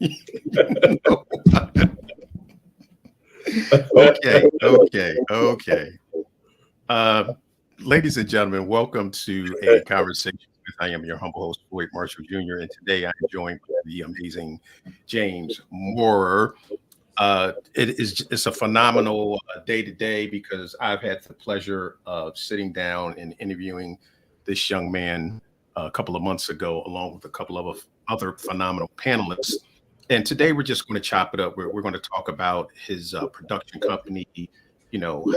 know okay. Uh, Ladies and gentlemen, welcome to a conversation with I am your humble host, Floyd Marshall Jr., and today I am joined by the amazing James Moore. It's a phenomenal day today because I've had the pleasure of sitting down and interviewing this young man a couple of months ago, along with a couple of other phenomenal panelists. And today we're just going to chop it up. We're going to talk about his production company,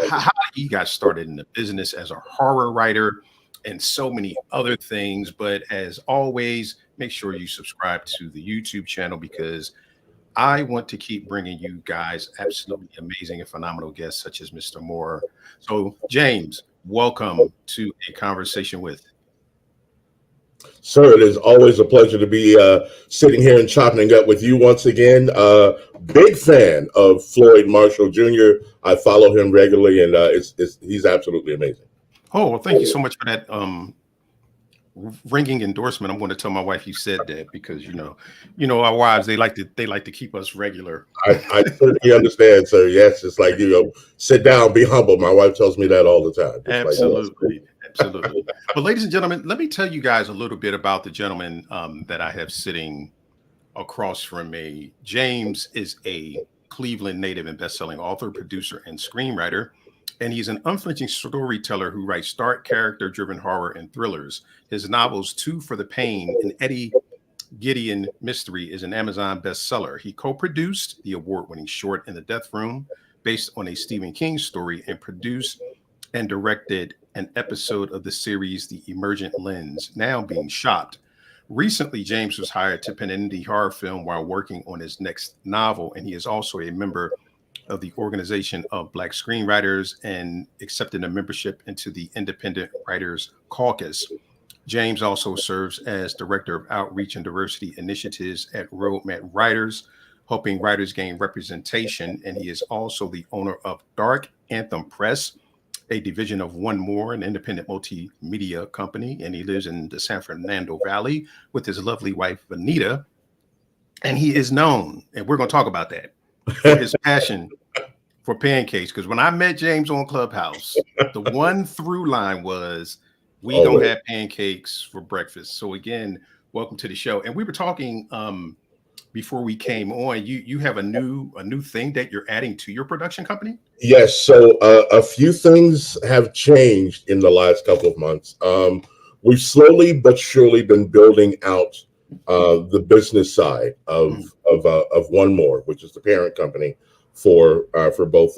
how he got started in the business as a horror writer and so many other things. But as always, make sure you subscribe to the YouTube channel because I want to keep bringing you guys absolutely amazing and phenomenal guests such as Mr. Moore. So, James, welcome to a conversation with. Sir, it is always a pleasure to be sitting here and chopping it up with you once again. Big fan of Floyd Marshall Jr. I follow him regularly, and he's absolutely amazing. Oh, well, thank you so much for that ringing endorsement. I'm going to tell my wife you said that because our wives they like to keep us regular. I certainly understand, sir. Yes, it's like sit down, be humble. My wife tells me that all the time. Absolutely. Absolutely. But ladies and gentlemen, let me tell you guys a little bit about the gentleman that I have sitting across from me. James is a Cleveland native and best-selling author, producer, and screenwriter. And he's an unflinching storyteller who writes dark, character-driven horror and thrillers. His novels, Two for the Pain and Eddie Gideon Mystery, is an Amazon bestseller. He co-produced the award-winning short In the Death Room, based on a Stephen King story, and produced and directed an episode of the series The Emergent Lens, now being shot. Recently, James was hired to pen an indie horror film while working on his next novel, and he is also a member of the Organization of Black Screenwriters and accepted a membership into the Independent Writers Caucus. James also serves as Director of Outreach and Diversity Initiatives at Roadmap Writers, helping writers gain representation, and he is also the owner of Dark Anthem Press, a division of One More, an independent multimedia company, and he lives in the San Fernando Valley with his lovely wife, Vanita. And he is known, and we're going to talk about that, for his passion for pancakes. Because when I met James on Clubhouse, the one through line was, we don't have pancakes for breakfast. So again, welcome to the show. And we were talking before we came on. You have a new thing that you're adding to your production company? Yes. So a few things have changed in the last couple of months. We've slowly but surely been building out the business side of One More, which is the parent company for both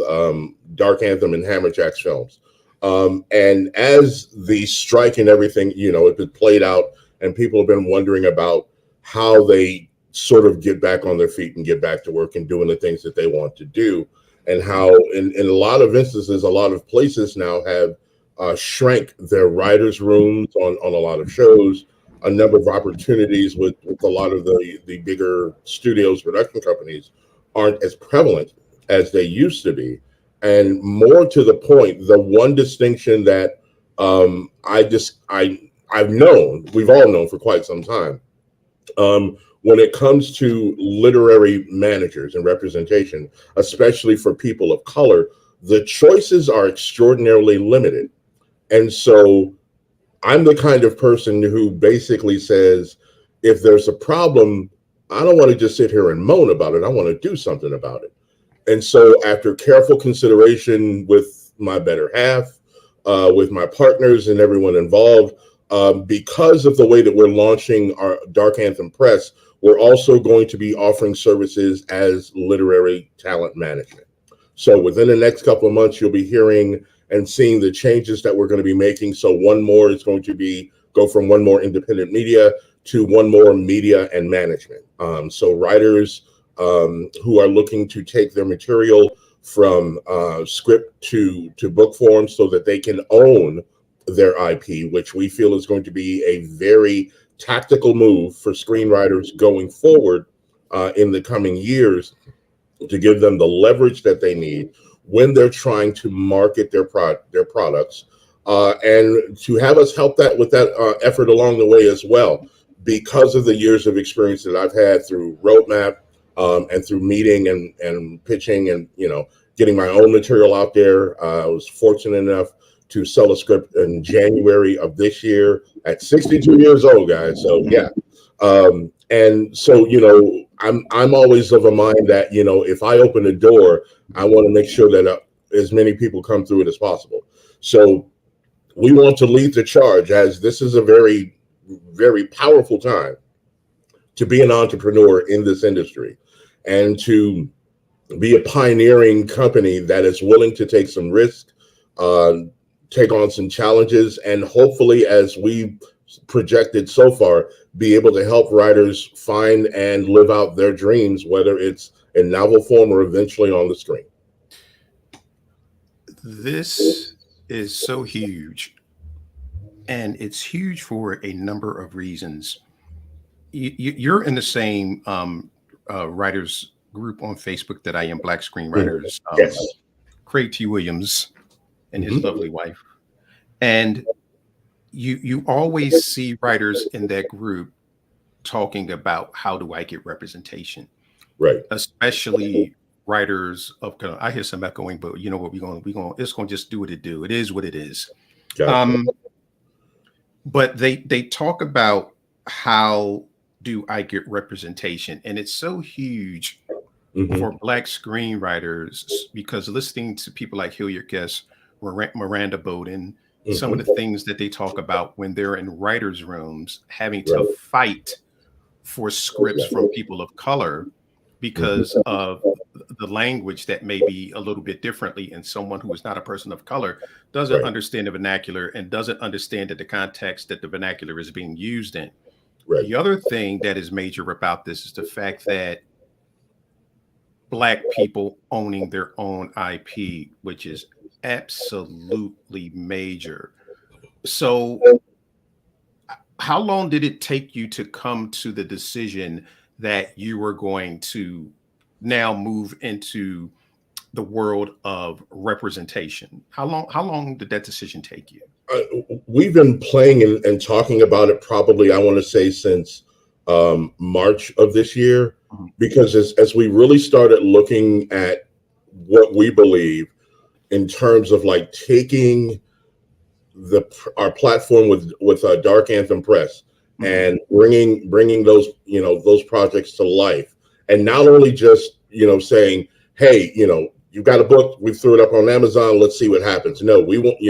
Dark Anthem and Hammerjack's films. And as the strike and everything, it's been played out, and people have been wondering about how they sort of get back on their feet and get back to work and doing the things that they want to do. And how in a lot of instances, a lot of places now have shrank their writers' rooms on a lot of shows. A number of opportunities with a lot of the bigger studios, production companies aren't as prevalent as they used to be. And more to the point, the one distinction that we've all known for quite some time, when it comes to literary managers and representation, especially for people of color, the choices are extraordinarily limited. And so I'm the kind of person who basically says, if there's a problem, I don't want to just sit here and moan about it. I want to do something about it. And so after careful consideration with my better half, with my partners and everyone involved, because of the way that we're launching our Dark Anthem Press, we're also going to be offering services as literary talent management. So within the next couple of months, you'll be hearing and seeing the changes that we're going to be making. So One More is going to go from One More Independent Media to One More Media and Management. So writers who are looking to take their material from script to book form so that they can own their IP, which we feel is going to be a very tactical move for screenwriters going forward in the coming years, to give them the leverage that they need when they're trying to market their products, and to have us help with that effort along the way as well, because of the years of experience that I've had through Roadmap, and through meeting and pitching and, getting my own material out there. I was fortunate enough to sell a script in January of this year at 62 years old, guys. So yeah. And so, I'm always of a mind that, if I open a door, I want to make sure that as many people come through it as possible. So we want to lead the charge, as this is a very, very powerful time to be an entrepreneur in this industry and to be a pioneering company that is willing to take some risk, take on some challenges, and hopefully, as we projected so far, be able to help writers find and live out their dreams, whether it's in novel form or eventually on the screen. This is so huge, and it's huge for a number of reasons. You're in the same writers group on Facebook that I am, Black Screenwriters. Yes. Craig T. Williams and his lovely wife. And you always see writers in that group talking about, how do I get representation? Right. Especially writers of color. I hear some echoing, but you know what, it's gonna just do what it do. It is what it is. Gotcha. But they talk about, how do I get representation? And it's so huge for Black screenwriters, because listening to people like Hilliard Guest, Miranda Bowden, some of the things that they talk about when they're in writers' rooms, having to fight for scripts from people of color because of the language that may be a little bit differently, and someone who is not a person of color doesn't understand the vernacular and doesn't understand the context that the vernacular is being used in. Right. The other thing that is major about this is the fact that Black people owning their own IP, which is absolutely major. So how long did it take you to come to the decision that you were going to now move into the world of representation? How long did that decision take you? We've been playing and talking about it, probably, I want to say, since March of this year, because as we really started looking at what we believe in terms of like taking our platform with Dark Anthem Press and bringing those those projects to life, and not only just saying, hey, you've got a book, we threw it up on Amazon, let's see what happens. No, we won't.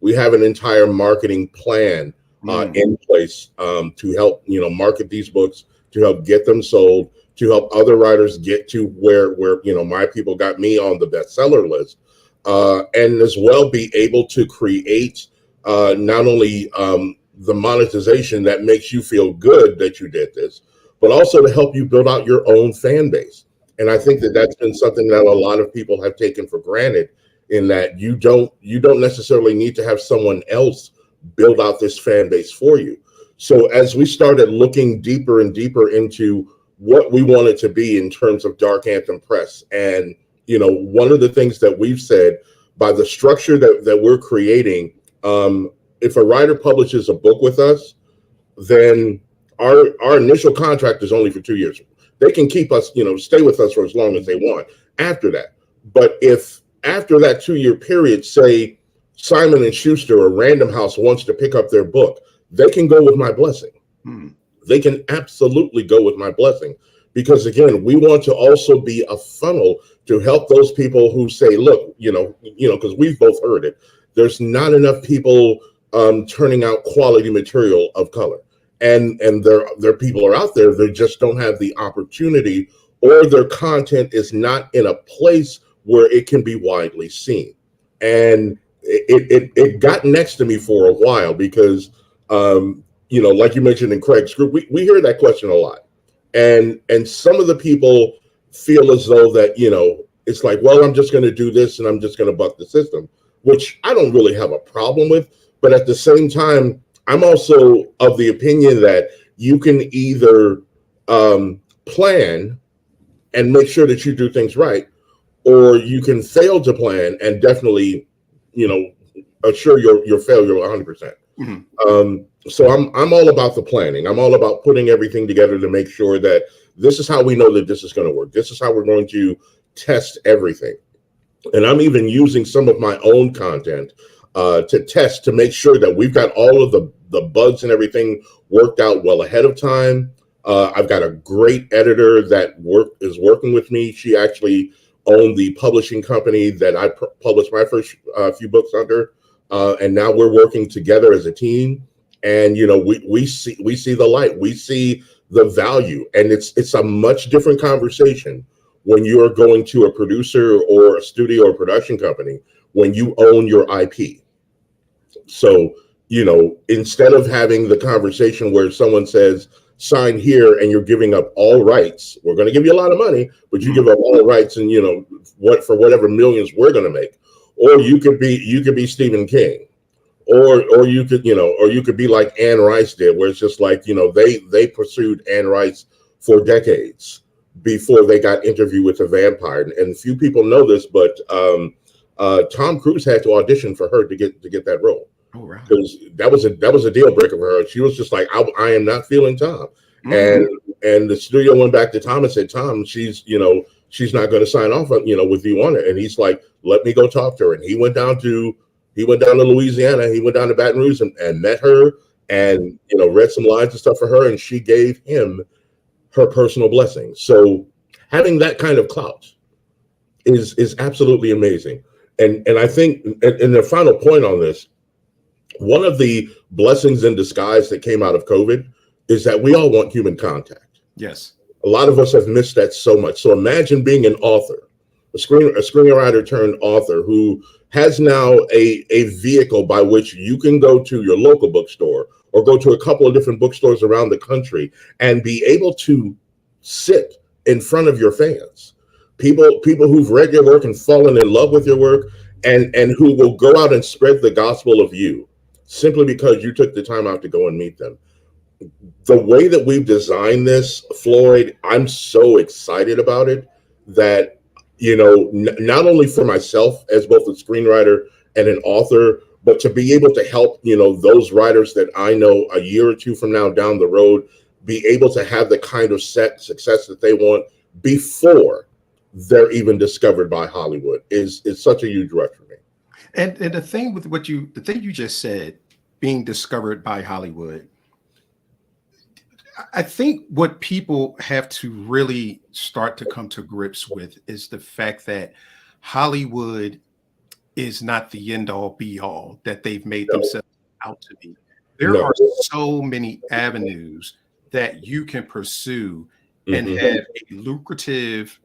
We have an entire marketing plan in place to help market these books, to help get them sold, to help other writers get to where my people got me on the bestseller list, and as well be able to create not only the monetization that makes you feel good that you did this, but also to help you build out your own fan base. And I think that that's been something that a lot of people have taken for granted, in that you don't necessarily need to have someone else build out this fan base for you. So as we started looking deeper and deeper into what we wanted to be in terms of Dark Anthem Press, and one of the things that we've said, by the structure that we're creating, if a writer publishes a book with us, then our initial contract is only for 2 years. They can keep us, stay with us for as long as they want after that. But if after that 2-year period, say Simon & Schuster or Random House wants to pick up their book, they can go with my blessing. They can absolutely go with my blessing, because again, we want to also be a funnel to help those people who say, look, because we've both heard it, there's not enough people turning out quality material of color. And there people are out there, they just don't have the opportunity, or their content is not in a place where it can be widely seen. And it got next to me for a while, because like you mentioned in Craig's group, we hear that question a lot. And some of the people feel as though that, it's like, well, I'm just going to do this and I'm just going to buck the system, which I don't really have a problem with. But at the same time, I'm also of the opinion that you can either plan and make sure that you do things right, or you can fail to plan and definitely, assure your failure 100%. Mhm. So I'm all about the planning. I'm all about putting everything together to make sure that this is how we know that this is going to work. This is how we're going to test everything. And I'm even using some of my own content to test to make sure that we've got all of the bugs and everything worked out well ahead of time. I've got a great editor that is working with me. She actually owned the publishing company that I published my first few books under, and now we're working together as a team. And we see the light, we see the value, and it's a much different conversation when you're going to a producer or a studio or production company when you own your IP. So, instead of having the conversation where someone says, sign here and you're giving up all rights, we're going to give you a lot of money, but you give up all rights and, for whatever millions we're going to make. Or you could be Stephen King. Or you could be like Anne Rice did, where it's just like, they pursued Anne Rice for decades before they got interviewed with a vampire. And few people know this, but Tom Cruise had to audition for her to get that role. Oh, right. Because that was a deal breaker for her. She was just like, I am not feeling Tom. And the studio went back to Tom and said, Tom, she's not going to sign off on, with you on it. And he's like, let me go talk to her. And he went down to Louisiana. He went down to Baton Rouge and met her and, read some lines and stuff for her. And she gave him her personal blessing. So having that kind of clout is absolutely amazing. And I think, and the final point on this, one of the blessings in disguise that came out of COVID is that we all want human contact. Yes. A lot of us have missed that so much. So imagine being an author, a screenwriter turned author who has now a vehicle by which you can go to your local bookstore or go to a couple of different bookstores around the country and be able to sit in front of your fans, people who've read your work and fallen in love with your work, and who will go out and spread the gospel of you simply because you took the time out to go and meet them. The way that we've designed this, Floyd, I'm so excited about it that, not only for myself as both a screenwriter and an author, but to be able to help, those writers that I know a year or two from now down the road be able to have the kind of success that they want before they're even discovered by Hollywood is such a huge rush for me. And the thing with the thing you just said, being discovered by Hollywood, I think what people have to really start to come to grips with is the fact that Hollywood is not the end all be all that they've made themselves out to be. There are so many avenues that you can pursue and have a lucrative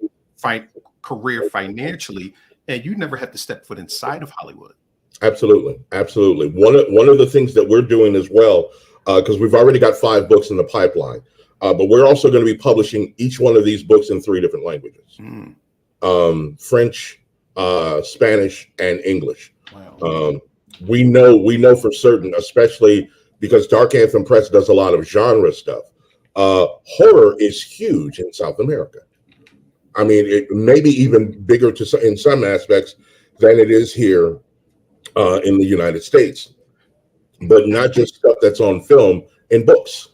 career financially, and you never have to step foot inside of Hollywood. Absolutely. One of the things that we're doing as well, because we've already got 5 books in the pipeline, but we're also going to be publishing each one of these books in 3 different languages: French, Spanish, and English. Wow. We know for certain, especially because Dark Anthem Press does a lot of genre stuff. Horror is huge in South America. I mean, it may be even bigger in some aspects than it is here in the United States, but not just stuff that's on film, in books.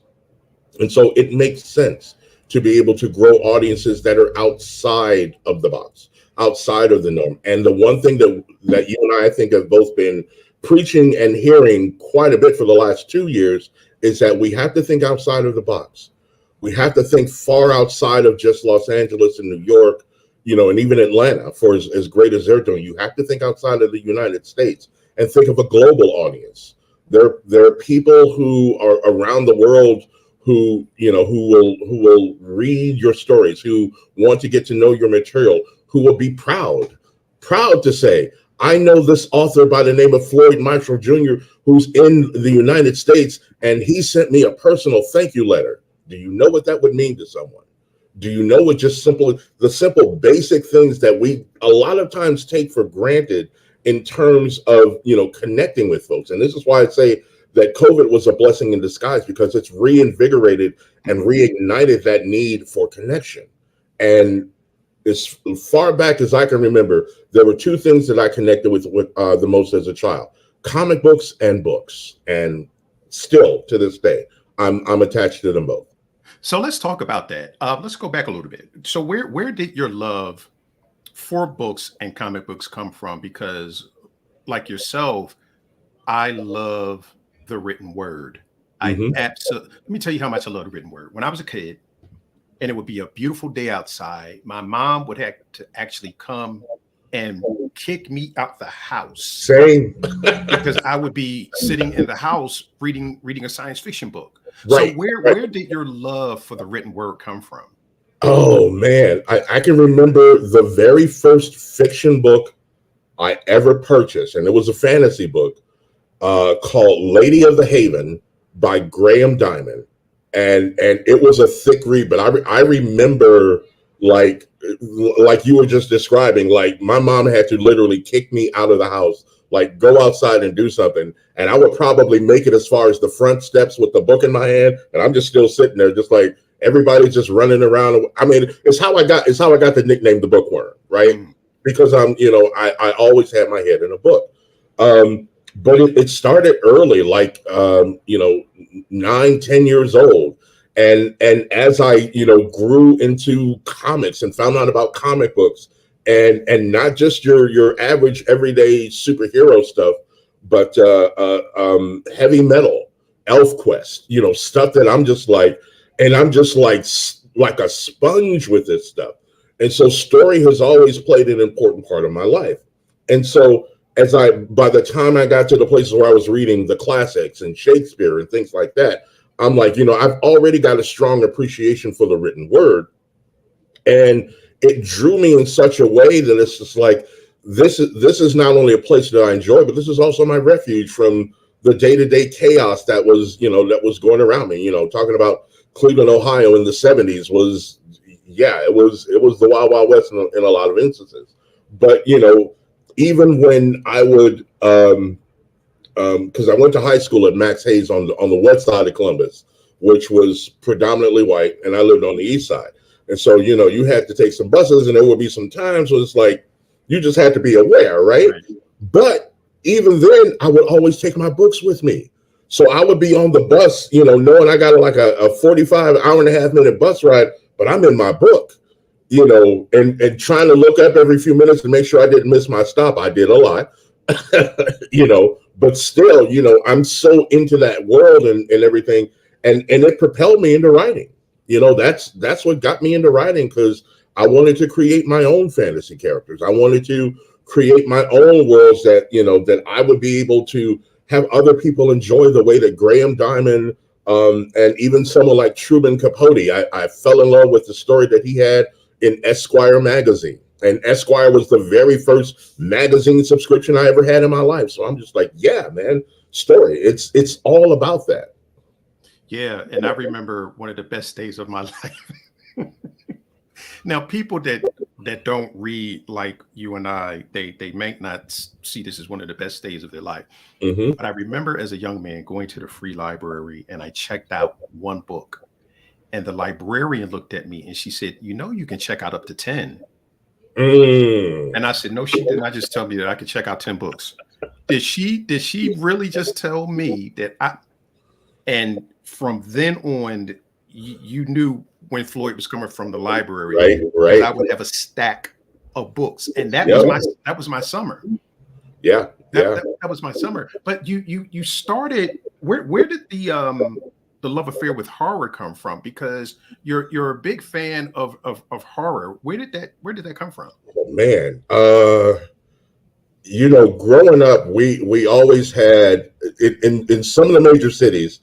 And so it makes sense to be able to grow audiences that are outside of the box, outside of the norm. And the one thing that you and I think have both been preaching and hearing quite a bit for the last 2 years is that we have to think outside of the box. We have to think far outside of just Los Angeles and New York, and even Atlanta, for as great as they're doing. You have to think outside of the United States and think of a global audience. There are people who are around the world who will read your stories, who want to get to know your material, who will be proud to say, I know this author by the name of Floyd Marshall Jr., who's in the United States, and he sent me a personal thank you letter. Do you know what that would mean to someone? Do you know what the simple basic things that we a lot of times take for granted in terms of, connecting with folks? And this is why I say that COVID was a blessing in disguise, because it's reinvigorated and reignited that need for connection. And as far back as I can remember, there were 2 things that I connected with the most as a child: comic books and books, and still to this day, I'm attached to them both. So let's talk about that. Let's go back a little bit. So where did your love for books and comic books come from? Because like yourself, I love the written word. I Hmm. absolutely, let me tell you how much I love the written word. When I was a kid and it would be a beautiful day outside, my mom would have to actually come and kick me out the house Same. because I would be sitting in the house reading a science fiction book. So Right. Right. where did your love for the written word come from? Oh man, I can remember the very first fiction book I ever purchased, and it was a fantasy book called Lady of the Haven by Graham Diamond, and it was a thick read. But I remember like you were just describing, like my mom had to literally kick me out of the house, like go outside and do something, and I would probably make it as far as the front steps with the book in my hand, and I'm just still sitting there, just like everybody's just running around. I mean, it's how I got the nickname the bookworm, right? Mm. Because I always had my head in a book. But it started early, like 9, 10 years old, and as I grew into comics and found out about comic books, and not just your average everyday superhero stuff, but heavy metal, elf quest, stuff that I'm just like a sponge with this stuff. And so story has always played an important part of my life. And so by the time I got to the places where I was reading the classics and Shakespeare and things like that, I'm like, I've already got a strong appreciation for the written word. And it drew me in such a way that it's just like, this is not only a place that I enjoy, but this is also my refuge from the day-to-day chaos that was going around me. Talking about Cleveland, Ohio in the 70s was, yeah, it was the Wild Wild West in a lot of instances. But even when I would, because I went to high school at Max Hayes on the west side of Columbus, which was predominantly white, and I lived on the east side. And so you had to take some buses, and there would be some times where it's like you just had to be aware, right? Right. But even then, I would always take my books with me. So I would be on the bus, knowing I got like a 45 hour and a half minute bus ride, but I'm in my book, and trying to look up every few minutes to make sure I didn't miss my stop. I did a lot, but still, I'm so into that world and everything. And it propelled me into writing. That's what got me into writing, because I wanted to create my own fantasy characters. I wanted to create my own worlds that I would be able to have other people enjoy the way that Graham Diamond, and even someone like Truman Capote. I fell in love with the story that he had in Esquire magazine. And Esquire was the very first magazine subscription I ever had in my life. So I'm just like, yeah, man, story. It's all about that. Yeah, and I remember one of the best days of my life. Now, people that don't read like you and I, they may not see this as one of the best days of their life. Hmm. But I remember as a young man going to the free library and I checked out one book, and the librarian looked at me and she said, you can check out up to 10. Mm. And I said, no, she did not just tell me that I could check out 10 books. Did she really just tell me that and from then on, you knew when Floyd was coming from the library, Right, because I right. would have a stack of books, and that Yep. was my summer. Yeah, That, yeah. that was my summer. But you started, where did the love affair with horror come from? Because you're a big fan of horror. Where did that come from? Oh, man. Growing up, we always had in some of the major cities,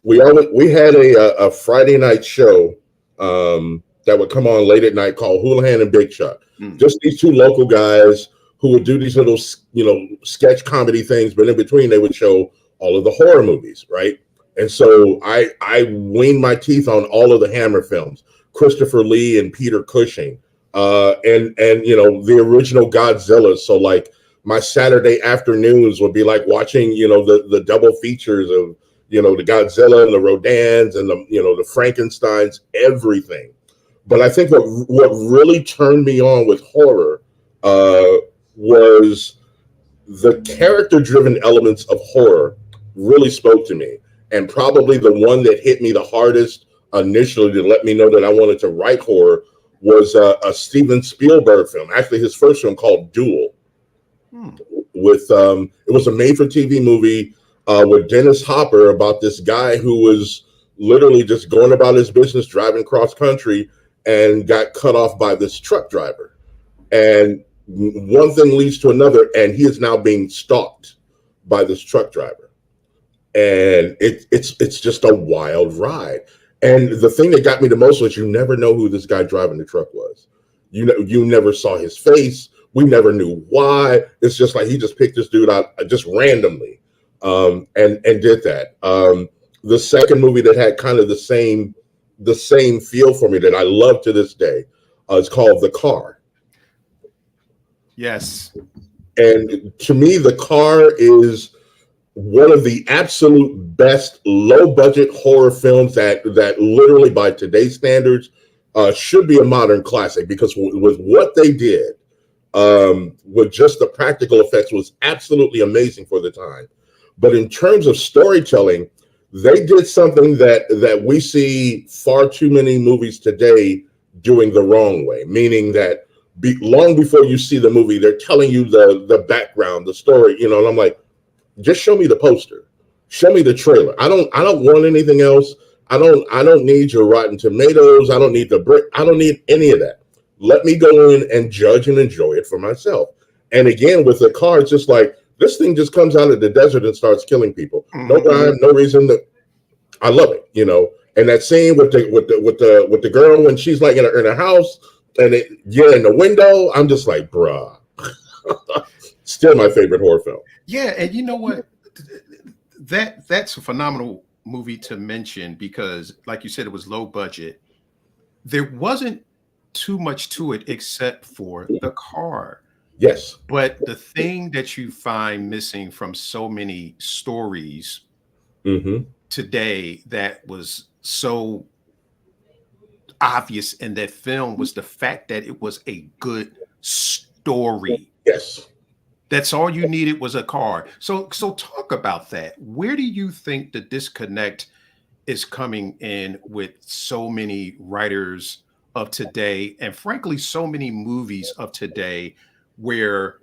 we had a Friday night show that would come on late at night called Houlihan and Big Shot. Mm. Just these two local guys who would do these little sketch comedy things, but in between they would show all of the horror movies, right? And so I weaned my teeth on all of the Hammer films, Christopher Lee and Peter Cushing, and the original Godzilla. So like my Saturday afternoons would be like watching, the double features of, the Godzilla and the Rodans and the Frankensteins, everything. But I think what really turned me on with horror was the character-driven elements of horror really spoke to me, and probably the one that hit me the hardest initially to let me know that I wanted to write horror was a Steven Spielberg film, actually his first film called Duel. With it was a made-for-TV movie with Dennis Hopper about this guy who was literally just going about his business, driving cross country, and got cut off by this truck driver. And one thing leads to another, and he is now being stalked by this truck driver. And it's just a wild ride. And the thing that got me the most was you never know who this guy driving the truck was. You never saw his face. We never knew why. It's just like he just picked this dude out just randomly, and did that. The second movie that had kind of the same feel for me that I love to this day is called The Car. Yes. And to me, The Car is one of the absolute best low budget horror films that literally by today's standards should be a modern classic, because with what they did with just the practical effects was absolutely amazing for the time. But in terms of storytelling, they did something that we see far too many movies today doing the wrong way, meaning that long before you see the movie, they're telling you the background, the story, and I'm like, just show me the poster, show me the trailer. I don't want anything else. I don't need your Rotten Tomatoes. I don't need I don't need any of that. Let me go in and judge and enjoy it for myself. And again, with The Car, it's just like, this thing just comes out of the desert and starts killing people. No rhyme, no reason. I love it, And that scene with the girl when she's like in her house and in the window, I'm just like, bruh. Still my favorite horror film. Yeah, and you know what? That's a phenomenal movie to mention because, like you said, it was low budget. There wasn't too much to it except for the car. Yes. But the thing that you find missing from so many stories today that was so obvious in that film was the fact that it was a good story. Yes. That's all you needed was a car. So talk about that. Where do you think the disconnect is coming in with so many writers of today, and frankly, so many movies of today, where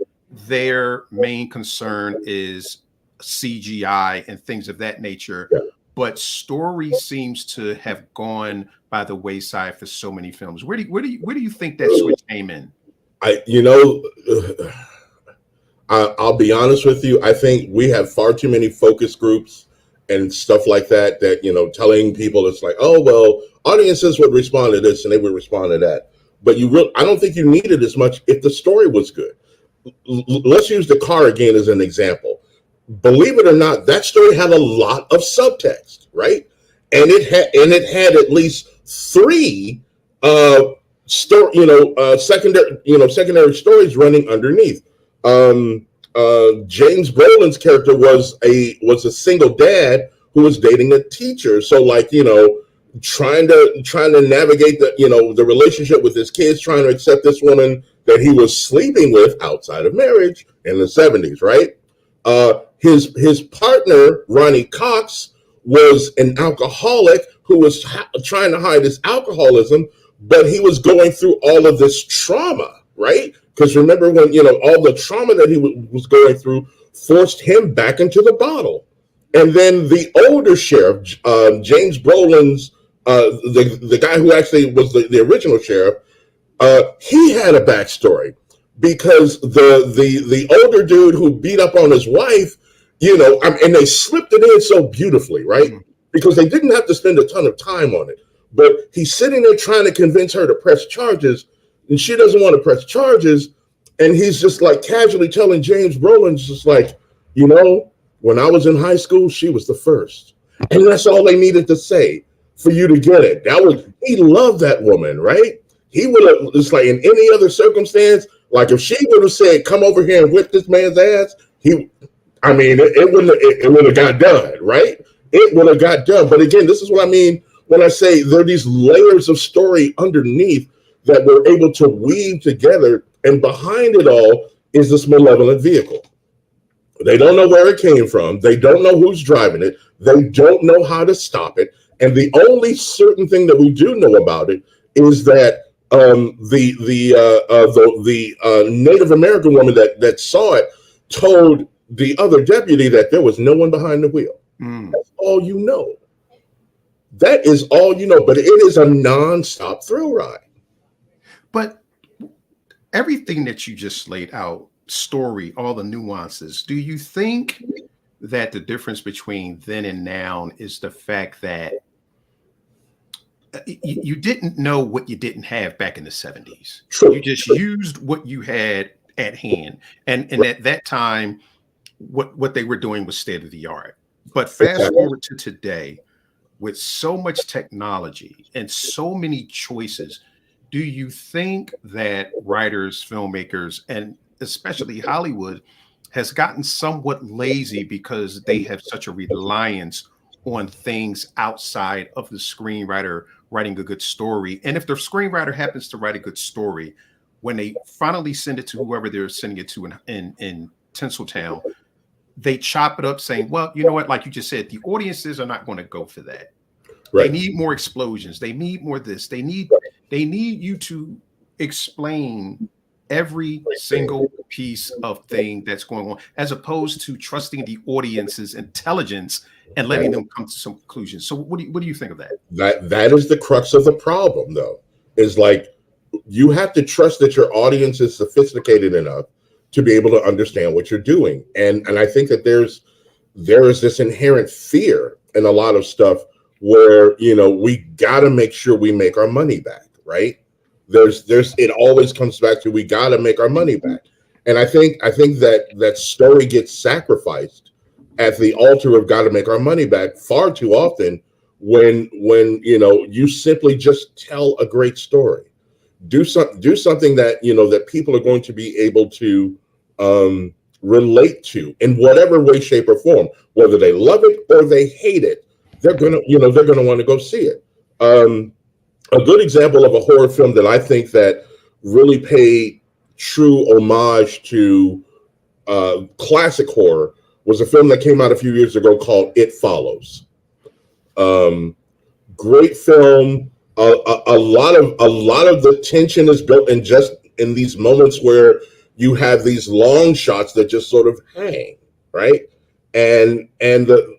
their main concern is CGI and things of that nature, but story seems to have gone by the wayside for so many films. Where do you think that switch came in? I'll be honest with you. I think we have far too many focus groups and stuff like that, telling people it's like, oh, well, audiences would respond to this and they would respond to that. But I don't think you need it as much if the story was good. Let's use The Car again as an example. Believe it or not, that story had a lot of subtext, right? And it had at least three secondary stories running underneath. James Brolin's character was a single dad who was dating a teacher. So trying to navigate the relationship with his kids, trying to accept this woman that he was sleeping with outside of marriage in the 70s, right? His partner, Ronnie Cox, was an alcoholic who was trying to hide his alcoholism, but he was going through all of this trauma, right? Because remember when, all the trauma that he was going through forced him back into the bottle. And then the older sheriff, James Brolin's, the guy who actually was the original sheriff, he had a backstory because the older dude who beat up on his wife, and they slipped it in so beautifully, right? Because they didn't have to spend a ton of time on it. But he's sitting there trying to convince her to press charges, and she doesn't want to press charges. And he's just like casually telling James Brolin, just like, when I was in high school, she was the first. And that's all they needed to say for you to get it. He loved that woman, right? He would have, it's like in any other circumstance, like if she would have said, come over here and whip this man's ass, it would have got done, right? It would have got done. But again, this is what I mean when I say there are these layers of story underneath that we're able to weave together, and behind it all is this malevolent vehicle. They don't know where it came from. They don't know who's driving it. They don't know how to stop it. And the only certain thing that we do know about it is that the Native American woman that saw it told the other deputy that there was no one behind the wheel. That's all you know. That is all you know. But it is a nonstop thrill ride. But everything that you just laid out, story, all the nuances, do you think that the difference between then and now is the fact that you didn't know what you didn't have back in the 70s? True. You just used what you had at hand. And at that time, what they were doing was state of the art. But fast forward to today, with so much technology and so many choices, do you think that writers, filmmakers, and especially Hollywood has gotten somewhat lazy because they have such a reliance on things outside of the screenwriter writing a good story? And if the screenwriter happens to write a good story, when they finally send it to whoever they're sending it to in Tinseltown, they chop it up saying, well, you know what, like you just said, the audiences are not going to go for that. Right. They need more explosions. They need more this. They need you to explain every single piece of thing that's going on, as opposed to trusting the audience's intelligence and letting them come to some conclusions. So what do you think of that? That is the crux of the problem, though, is like you have to trust that your audience is sophisticated enough to be able to understand what you're doing. And I think that there is this inherent fear in a lot of stuff where, you know, we got to make sure we make our money back, right? It always comes back to we got to make our money back. And I think that story gets sacrificed at the altar of got to make our money back far too often when you know, you simply just tell a great story. Do something that, you know, that people are going to be able to relate to in whatever way, shape, or form, whether they love it or they hate it. They're gonna want to go see it. A good example of a horror film that I think that really paid true homage to classic horror was a film that came out a few years ago called It Follows. Great film. A lot of the tension is built in these moments where you have these long shots that just sort of hang, right? And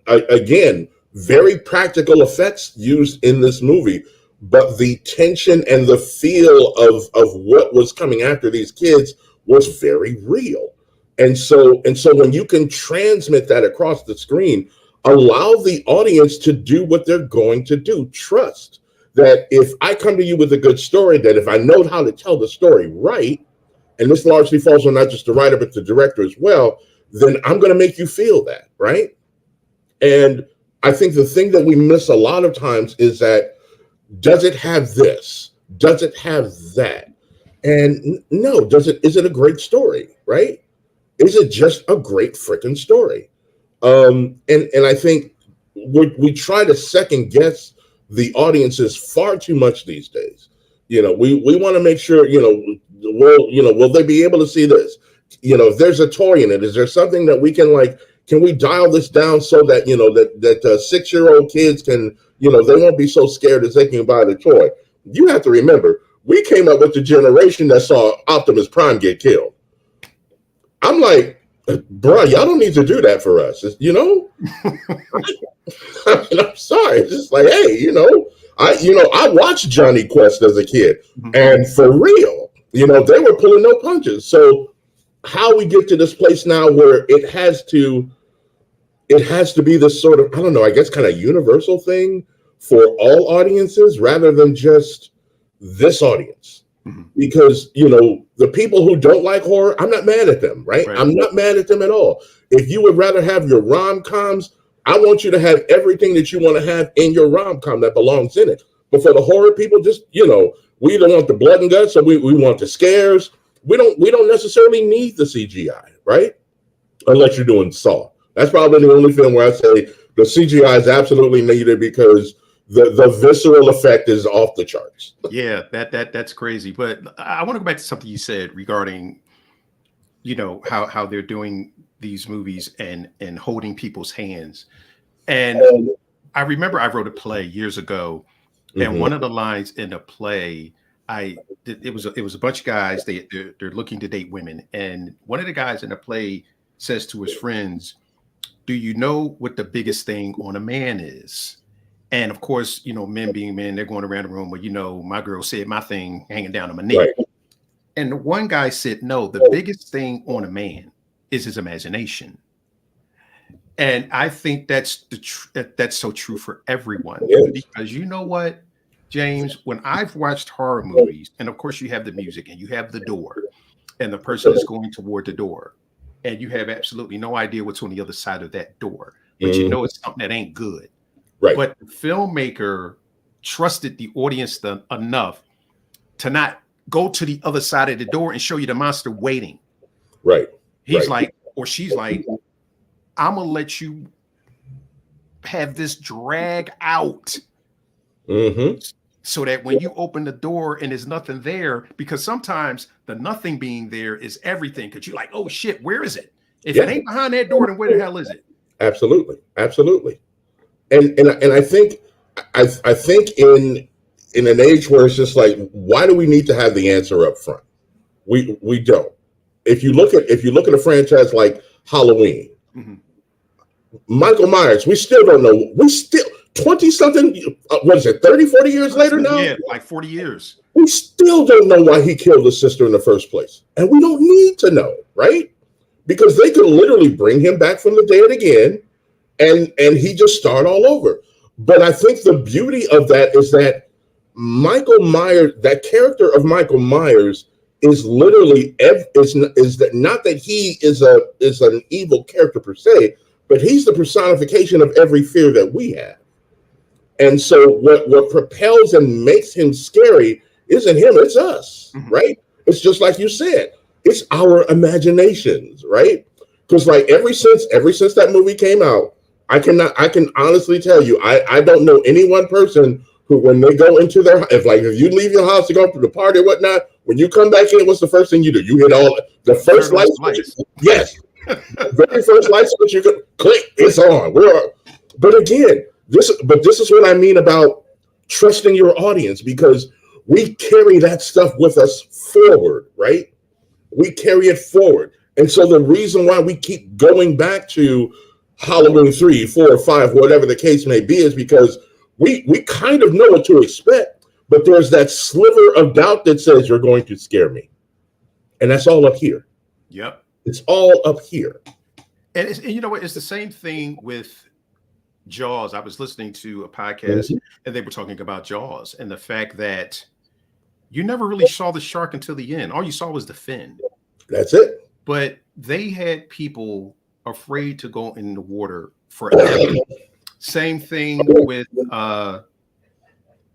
again, very practical effects used in this movie, but the tension and the feel of what was coming after these kids was very real. And so when you can transmit that across the screen, allow the audience to do what they're going to do. Trust that if I come to you with a good story, that if I know how to tell the story right, and this largely falls on not just the writer, but the director as well, then I'm going to make you feel that, right? And I think the thing that we miss a lot of times is that, does it have this? Does it have that? And no, is it a great story, right? Is it just a great freaking story? And I think we try to second guess the audiences far too much these days. You know, we want to make sure, will they be able to see this? You know, if there's a toy in it, is there something that we can we dial this down so that, you know, that 6-year-old kids can, you know, they won't be so scared as they can buy the toy. You have to remember, we came up with the generation that saw Optimus Prime get killed. I'm like, bro, y'all don't need to do that for us, you know? I mean, I'm sorry. It's just like, hey, I watched Johnny Quest as a kid, and for real, you know, they were pulling no punches. So how we get to this place now where it has to be this sort of, I don't know, I guess kind of universal thing for all audiences rather than just this audience. Because, you know, the people who don't like horror, I'm not mad at them, right? I'm not mad at them at all. If you would rather have your rom-coms, I want you to have everything that you want to have in your rom-com that belongs in it. But for the horror people, just, you know, we either want the blood and guts or we want the scares. We don't necessarily need the CGI, right? Unless you're doing Saw. That's probably the only film where I say the CGI is absolutely needed because the visceral effect is off the charts. Yeah, that's crazy. But I want to go back to something you said regarding you know, how they're doing these movies and holding people's hands. And I remember I wrote a play years ago, and Hmm. one of the lines in the play, it was a bunch of guys. They're looking to date women, and one of the guys in the play says to his friends, "Do you know what the biggest thing on a man is?" And of course, you know, men being men, they're going around the room. Well, you know, my girl said my thing hanging down to my neck. Right. And the one guy said, no, the biggest thing on a man is his imagination. And I think that's so true for everyone, Yes. because you know what, James, when I've watched horror movies, and of course you have the music and you have the door, and the person is going toward the door, and you have absolutely no idea what's on the other side of that door, but you Mhm. know it's something that ain't good. Right. But the filmmaker trusted the audience enough to not go to the other side of the door and show you the monster waiting. Right. He's Right. like, or she's like, I'm gonna let you have this drag out Hmm. so that when you open the door and there's nothing there, because sometimes the nothing being there is everything. Because you're like, oh shit, where is it? If it Yeah. ain't behind that door, then where the hell is it? Absolutely. Absolutely. And I think I think in an age where it's just like, why do we need to have the answer up front? We don't. If you look at a franchise like Halloween, Mhm. Michael Myers, we still don't know. We still 20 something, what is it, 30, 40 years later now? Yeah, like 40 years. We still don't know why he killed his sister in the first place. And we don't need to know, right? Because they could literally bring him back from the dead again, and he just start all over. But I think the beauty of that is that Michael Myers, that character of Michael Myers, is literally is that not that he is an evil character per se, but he's the personification of every fear that we have. And so what propels and makes him scary isn't him, it's us, Mhm. right? It's just like you said, it's our imaginations, right? Because like ever since that movie came out, I can honestly tell you, I don't know any one person who, when they go into their, if you leave your house to go to the party or whatnot, when you come back in, what's the first thing you do? You hit all the first Turn on light some switch. lights. Yes, the very first light switch you could click, it's on. But again, this is what I mean about trusting your audience, because we carry that stuff with us forward, right? We carry it forward. And so the reason why we keep going back to Halloween 3, 4, 5, whatever the case may be, is because we kind of know what to expect, but there's that sliver of doubt that says you're going to scare me. And that's all up here. Yep. It's all up here. And you know what? It's the same thing with Jaws. I was listening to a podcast Mhm. and they were talking about Jaws and the fact that you never really saw the shark until the end. All you saw was the fin. That's it. But they had people afraid to go in the water forever. Same thing with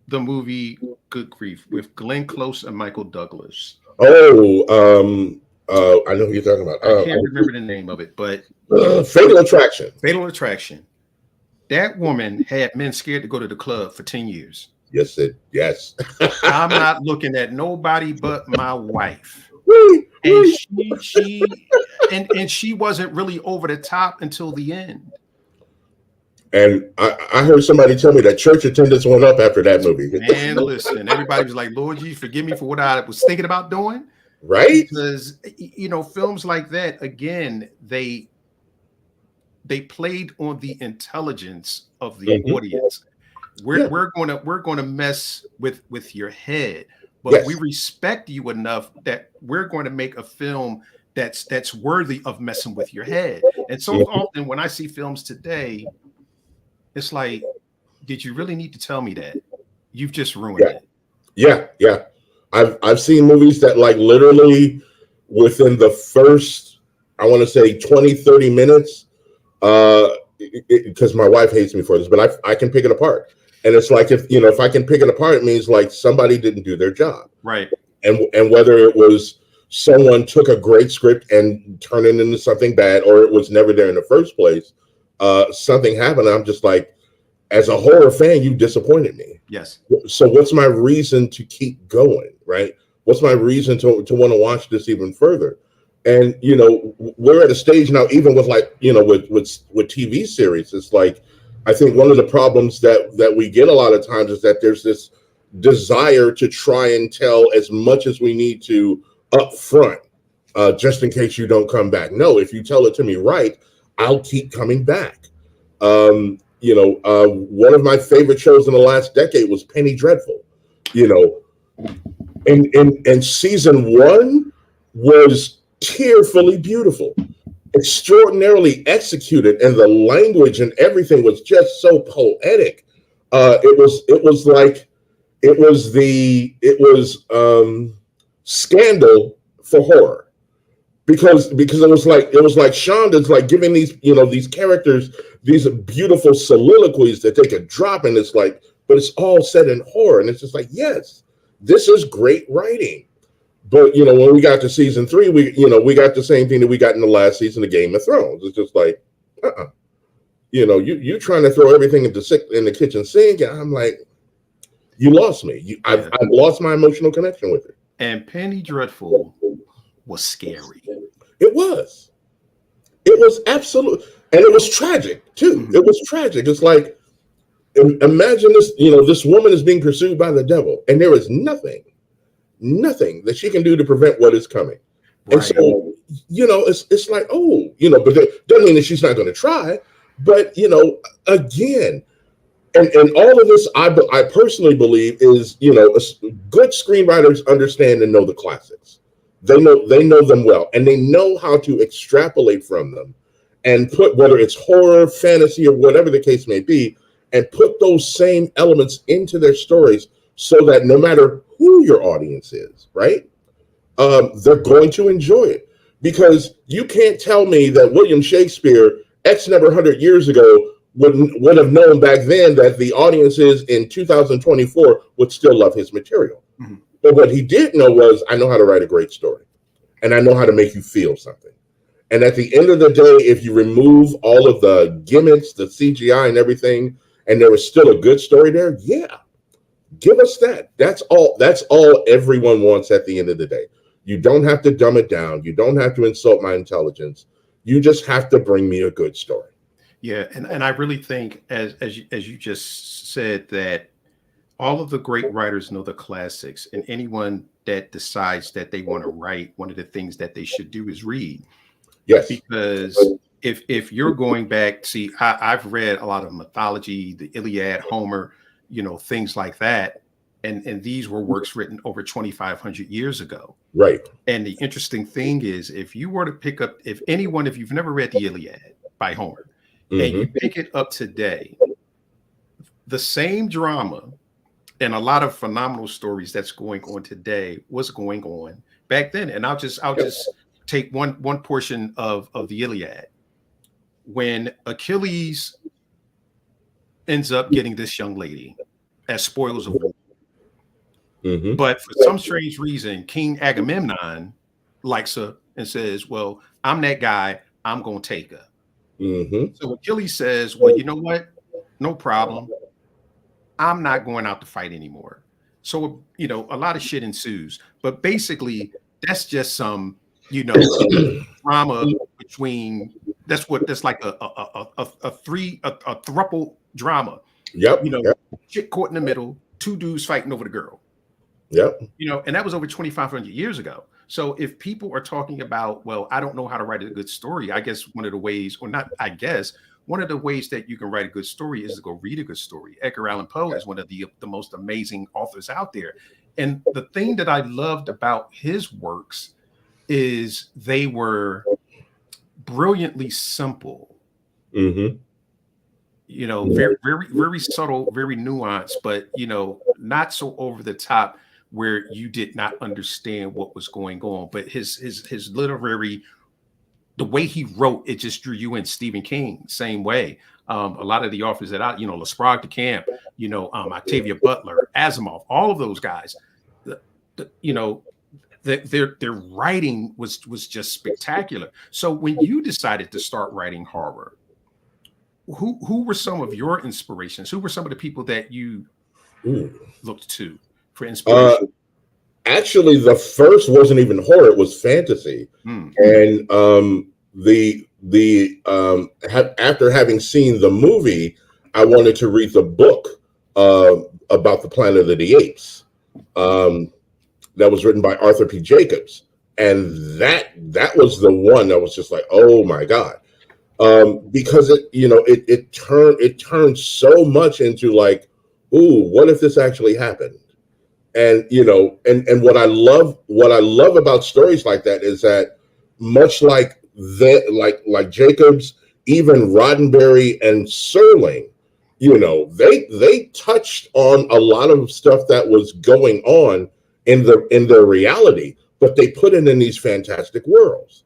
the movie Good Grief with Glenn Close and Michael Douglas. Oh, I know who you're talking about. I can't remember the name of it, but Fatal Attraction. Fatal Attraction. That woman had men scared to go to the club for 10 years. Yes. I'm not looking at nobody but my wife. Wait. And she wasn't really over the top until the end. And I heard somebody tell me that church attendance went up after that movie. Man, listen, everybody was like, Lord Jesus, forgive me for what I was thinking about doing. Right? Because you know, films like that, again, they played on the intelligence of the audience. We're gonna mess with your head, but we respect you enough that we're going to make a film that's worthy of messing with your head. And so often when I see films today, it's like, did you really need to tell me that? You've just ruined it. Yeah. I've seen movies that like literally within the first, I want to say 20, 30 minutes, because my wife hates me for this, but I can pick it apart. And it's like, if I can pick it apart, it means like somebody didn't do their job. Right. And whether it was someone took a great script and turned it into something bad, or it was never there in the first place, something happened. I'm just like, as a horror fan, you disappointed me. Yes. So what's my reason to keep going, right? What's my reason to want to watch this even further? And we're at a stage now, even with like with TV series. It's like, I think one of the problems that we get a lot of times is that there's this desire to try and tell as much as we need to up front, just in case you don't come back. No, if you tell it to me right, I'll keep coming back. One of my favorite shows in the last decade was Penny Dreadful. And season one was tearfully beautiful, extraordinarily executed, and the language and everything was just so poetic. It was Scandal for horror, because it was like Shonda's like giving these characters these beautiful soliloquies that they could drop, and it's like, but it's all set in horror, and it's just like, yes, this is great writing. But when we got to season 3, we got the same thing that we got in the last season of Game of Thrones. It's just like, you trying to throw everything in the kitchen sink, and I'm like, you lost me. I've lost my emotional connection with it. And Penny Dreadful was scary. It was absolute, and it was tragic too. Mm-hmm. It was tragic. It's like, imagine this. This woman is being pursued by the devil, and there is nothing that she can do to prevent what is coming. Right. And so, it's like, but that doesn't mean that she's not going to try. But again, and all of this, I personally believe is, good screenwriters understand and know the classics. They know them well, and they know how to extrapolate from them and put, whether it's horror, fantasy, or whatever the case may be, and put those same elements into their stories so that no matter who your audience is, right, they're going to enjoy it. Because you can't tell me that William Shakespeare, X number 100 years ago, would have known back then that the audiences in 2024 would still love his material. Mm-hmm. But what he did know was, I know how to write a great story, and I know how to make you feel something. And at the end of the day, if you remove all of the gimmicks, the CGI and everything, and there was still a good story there, yeah, give us that. That's all everyone wants at the end of the day. You don't have to dumb it down. You don't have to insult my intelligence. You just have to bring me a good story. Yeah, and I really think, as you just said, that all of the great writers know the classics, and anyone that decides that they want to write, one of the things that they should do is read. Yes. Because if you're going back, see, I've read a lot of mythology, the Iliad, Homer, things like that. And these were works written over 2,500 years ago. Right. And the interesting thing is, if you were to pick up, if you've never read the Iliad by Homer, mm-hmm. and you pick it up today, the same drama and a lot of phenomenal stories that's going on today was going on back then. And I'll just take one portion of the Iliad. When Achilles ends up getting this young lady as spoils of war. Mm-hmm. But for some strange reason, King Agamemnon likes her and says, well, I'm that guy, I'm going to take her. Mm-hmm. So Achilles says, well, you know what? No problem. I'm not going out to fight anymore. So, a lot of shit ensues. But basically, that's just some, drama between, that's like a throuple drama. Yep. Shit caught in the middle, two dudes fighting over the girl. Yep. And that was over 2,500 years ago. So if people are talking about, well, I don't know how to write a good story, I guess one of the ways, or not, I guess, one of the ways that you can write a good story is to go read a good story. Edgar Allan Poe is one of the most amazing authors out there. And the thing that I loved about his works is they were brilliantly simple. Mm-hmm. Very, very, very subtle, very nuanced, but, not so over the top where you did not understand what was going on. But his literary, the way he wrote, it just drew you in. Stephen King, same way. A lot of the authors that Lesprague de Camp, Octavia Butler, Asimov, all of those guys, their writing was just spectacular. So when you decided to start writing horror, who were some of your inspirations? Who were some of the people that you looked to for inspiration? Actually, the first wasn't even horror; it was fantasy. Mm. And after having seen the movie, I wanted to read the book about the Planet of the Apes. That was written by Arthur P. Jacobs, and that was the one that was just like, oh my god, because it turned so much into like, ooh, what if this actually happened? And and what I love about stories like that is that much like like Jacobs, even Roddenberry and Serling, they touched on a lot of stuff that was going on in their reality, but they put it in these fantastic worlds.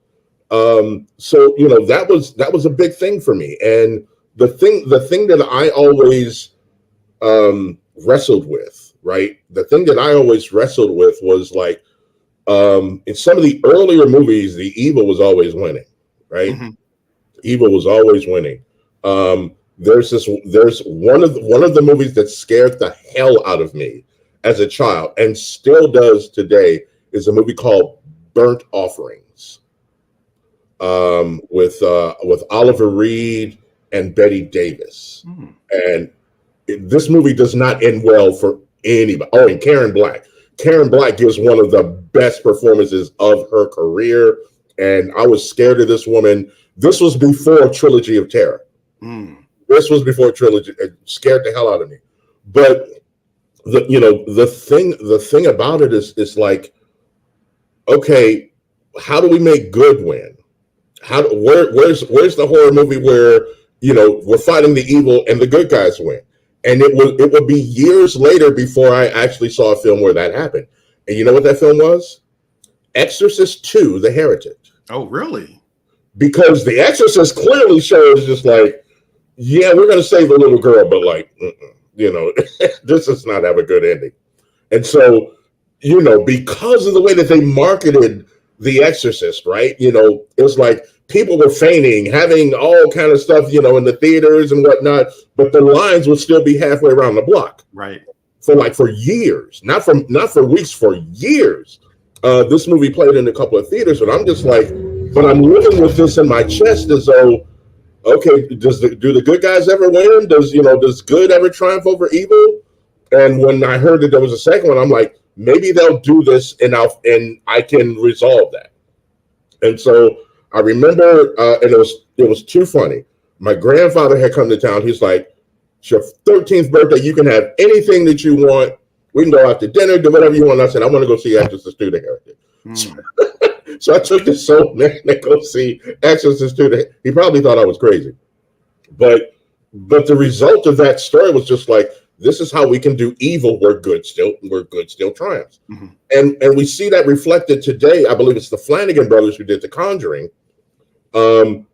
So that was a big thing for me. And the thing that I always wrestled with, right? The thing that I always wrestled with was like, in some of the earlier movies, the evil was always winning, right? Mm-hmm. Evil was always winning. There's one of the movies that scared the hell out of me as a child and still does today is a movie called Burnt Offerings, with Oliver Reed and Betty Davis. Mm. And this movie does not end well for anybody. Oh, and Karen Black. Karen Black gives one of the best performances of her career, and I was scared of this woman. This was before Trilogy of Terror. Mm. This was before Trilogy. It scared the hell out of me. But the thing about it is like, okay, how do we make good win? Where's the horror movie where we're fighting the evil and the good guys win? And it would be years later before I actually saw a film where that happened. And you know what that film was? Exorcist 2: The Heritage. Oh, really? Because The Exorcist clearly shows just like, yeah, we're going to save the little girl, but like, this does not have a good ending. And so, because of the way that they marketed The Exorcist, right? It was like people were fainting, having all kind of stuff, in the theaters and whatnot, but the lines would still be halfway around the block. Right. For years, not for weeks, for years. This movie played in a couple of theaters, and I'm just like, but I'm living with this in my chest as though, okay, do the good guys ever win? Does good ever triumph over evil? And when I heard that there was a second one, I'm like, maybe they'll do this, and I can resolve that. And so I remember, and it was too funny. My grandfather had come to town. He's like, it's your 13th birthday. You can have anything that you want. We can go out to dinner, do whatever you want. I said, I want to go see Exorcist 2: The Heritage. Mm. So I took this old man to go see Exorcist 2. He probably thought I was crazy. But the result of that story was just like, this is how we can do evil where good still triumphs. Mm-hmm. And we see that reflected today. I believe it's the Flanagan brothers who did The Conjuring.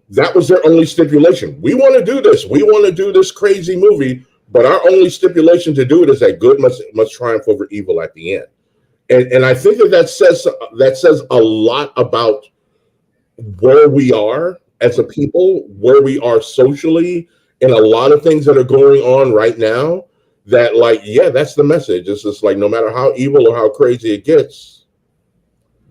That was their only stipulation. We want to do this. We want to do this crazy movie, but our only stipulation to do it is that good must triumph over evil at the end. And I think that says a lot about where we are as a people, where we are socially, and a lot of things that are going on right now. That, like, yeah, that's the message. It's just like, no matter how evil or how crazy it gets,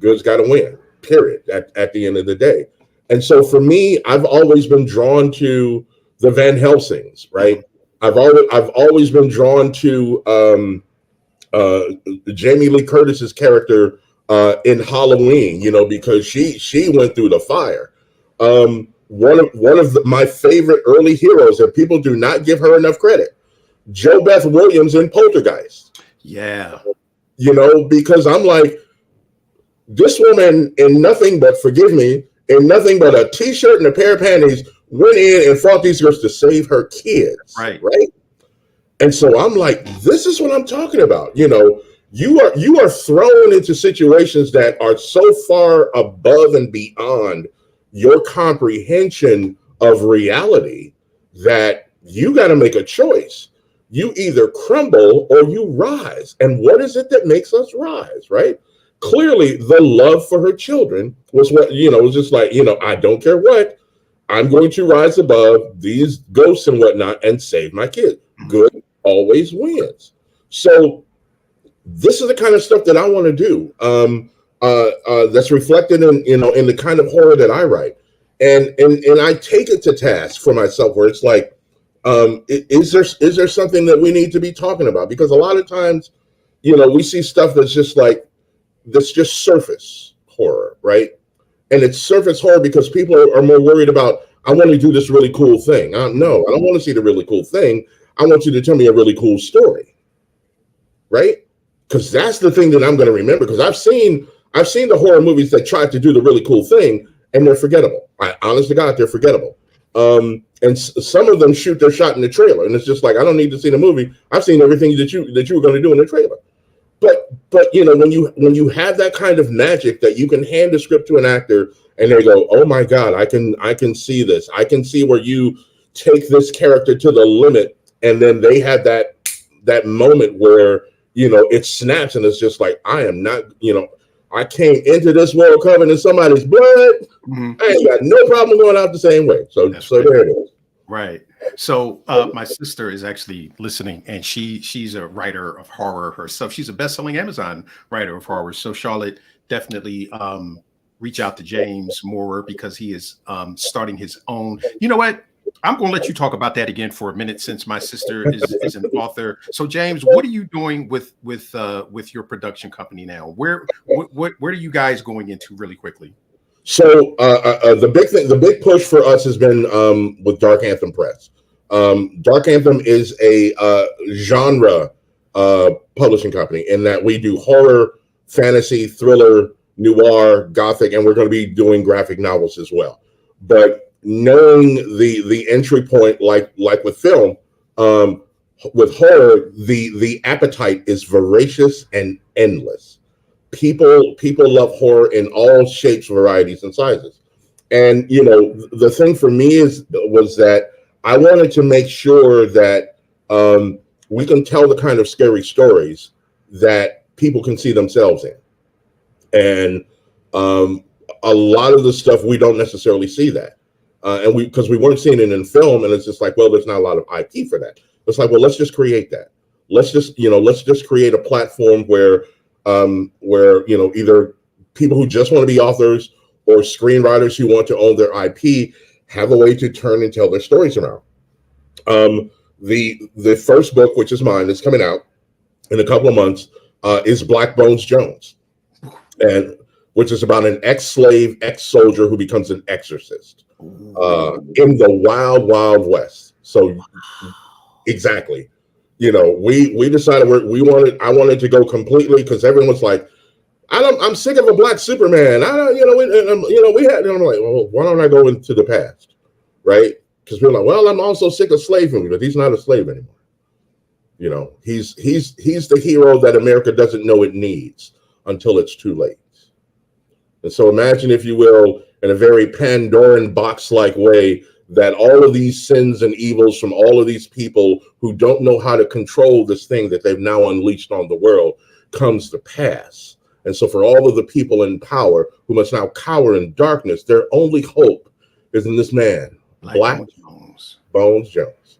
good's got to win, period, at the end of the day. And so for me, I've always been drawn to the Van Helsings, right? I've always been drawn to Jamie Lee Curtis's character in Halloween, because she went through the fire. One of my favorite early heroes, and people do not give her enough credit, Jo Beth Williams in Poltergeist. Yeah. Because I'm like, this woman in nothing but, forgive me, in nothing but a t-shirt and a pair of panties went in and fought these girls to save her kids. Right. And so I'm like, this is what I'm talking about. You are thrown into situations that are so far above and beyond your comprehension of reality that you got to make a choice. You either crumble or you rise. And what is it that makes us rise, right? Clearly, the love for her children was what, was just like, I don't care what, I'm going to rise above these ghosts and whatnot and save my kids. Good always wins. So this is the kind of stuff that I want to do. That's reflected in in the kind of horror that I write, and I take it to task for myself, where it's like, is there something that we need to be talking about? Because a lot of times, we see stuff that's just surface horror, right? And it's surface horror because people are more worried about, I want to do this really cool thing. No, I don't want to see the really cool thing. I want you to tell me a really cool story, right? Because that's the thing that I'm going to remember. Because I've seen the horror movies that tried to do the really cool thing, and they're forgettable. Honest to God, they're forgettable. And some of them shoot their shot in the trailer, and it's just like, I don't need to see the movie. I've seen everything that you were going to do in the trailer. But when you have that kind of magic that you can hand the script to an actor and they go, oh my God, I can see this. I can see where you take this character to the limit, and then they have that moment where it snaps and it's just like, I am not, I came into this world covered in somebody's blood. Mm-hmm. I ain't got no problem going out the same way. So right. There it is. Right. So my sister is actually listening, and she's a writer of horror herself. She's a best-selling Amazon writer of horror. So Charlotte, definitely reach out to James more, because he is starting his own. You know what? I'm going to let you talk about that again for a minute, since my sister is an author. So James, what are you doing with your production company now? Where are you guys going into really quickly? So the big push for us has been with Dark Anthem Press. Dark Anthem is a genre publishing company, in that we do horror, fantasy, thriller, noir, gothic, and we're going to be doing graphic novels as well. But knowing the entry point, like with film, with horror, the appetite is voracious and endless. People love horror in all shapes, varieties, and sizes. And the thing for me was that I wanted to make sure that we can tell the kind of scary stories that people can see themselves in. And a lot of the stuff, we don't necessarily see that. And because we weren't seeing it in film, and it's just like, well, there's not a lot of IP for that. It's like, well, let's just create that. Let's just create a platform where either people who just want to be authors or screenwriters who want to own their IP have a way to turn and tell their stories around. The first book, which is mine, that's coming out in a couple of months, is Black Bones Jones, and which is about an ex-slave, ex-soldier who becomes an exorcist in the wild, wild west. So exactly. We decided I wanted to go completely, because everyone was like, I'm sick of a black Superman. I'm like, well, why don't I go into the past, right? Because we're like, well, I'm also sick of slave movies, but he's not a slave anymore. He's the hero that America doesn't know it needs until it's too late. And so imagine, if you will, in a very Pandoran box-like way, that all of these sins and evils from all of these people who don't know how to control this thing that they've now unleashed on the world comes to pass. And so for all of the people in power who must now cower in darkness, their only hope is in this man, Black Bones Jones.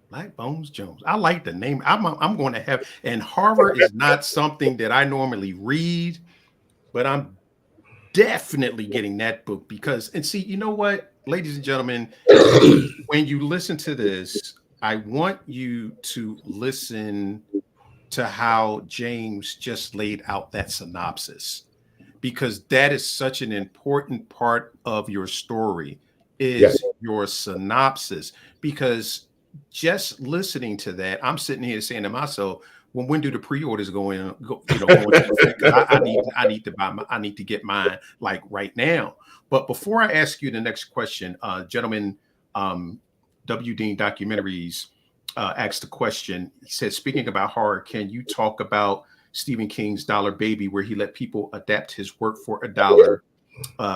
Black Bones Jones. I like the name. I'm going to have, and horror is not something that I normally read, but I'm definitely getting that book, because, and see, you know what, ladies and gentlemen, when you listen to this, I want you to listen to how James just laid out that synopsis, because that is such an important part of your story, is your synopsis. Because just listening to that, I'm sitting here saying to myself, when do the pre-orders go in? I need to buy I need to get mine like right now. But before I ask you the next question, gentlemen, W. Dean Documentaries asked a question. He said, speaking about horror, can you talk about Stephen King's Dollar Baby, where he let people adapt his work for $1?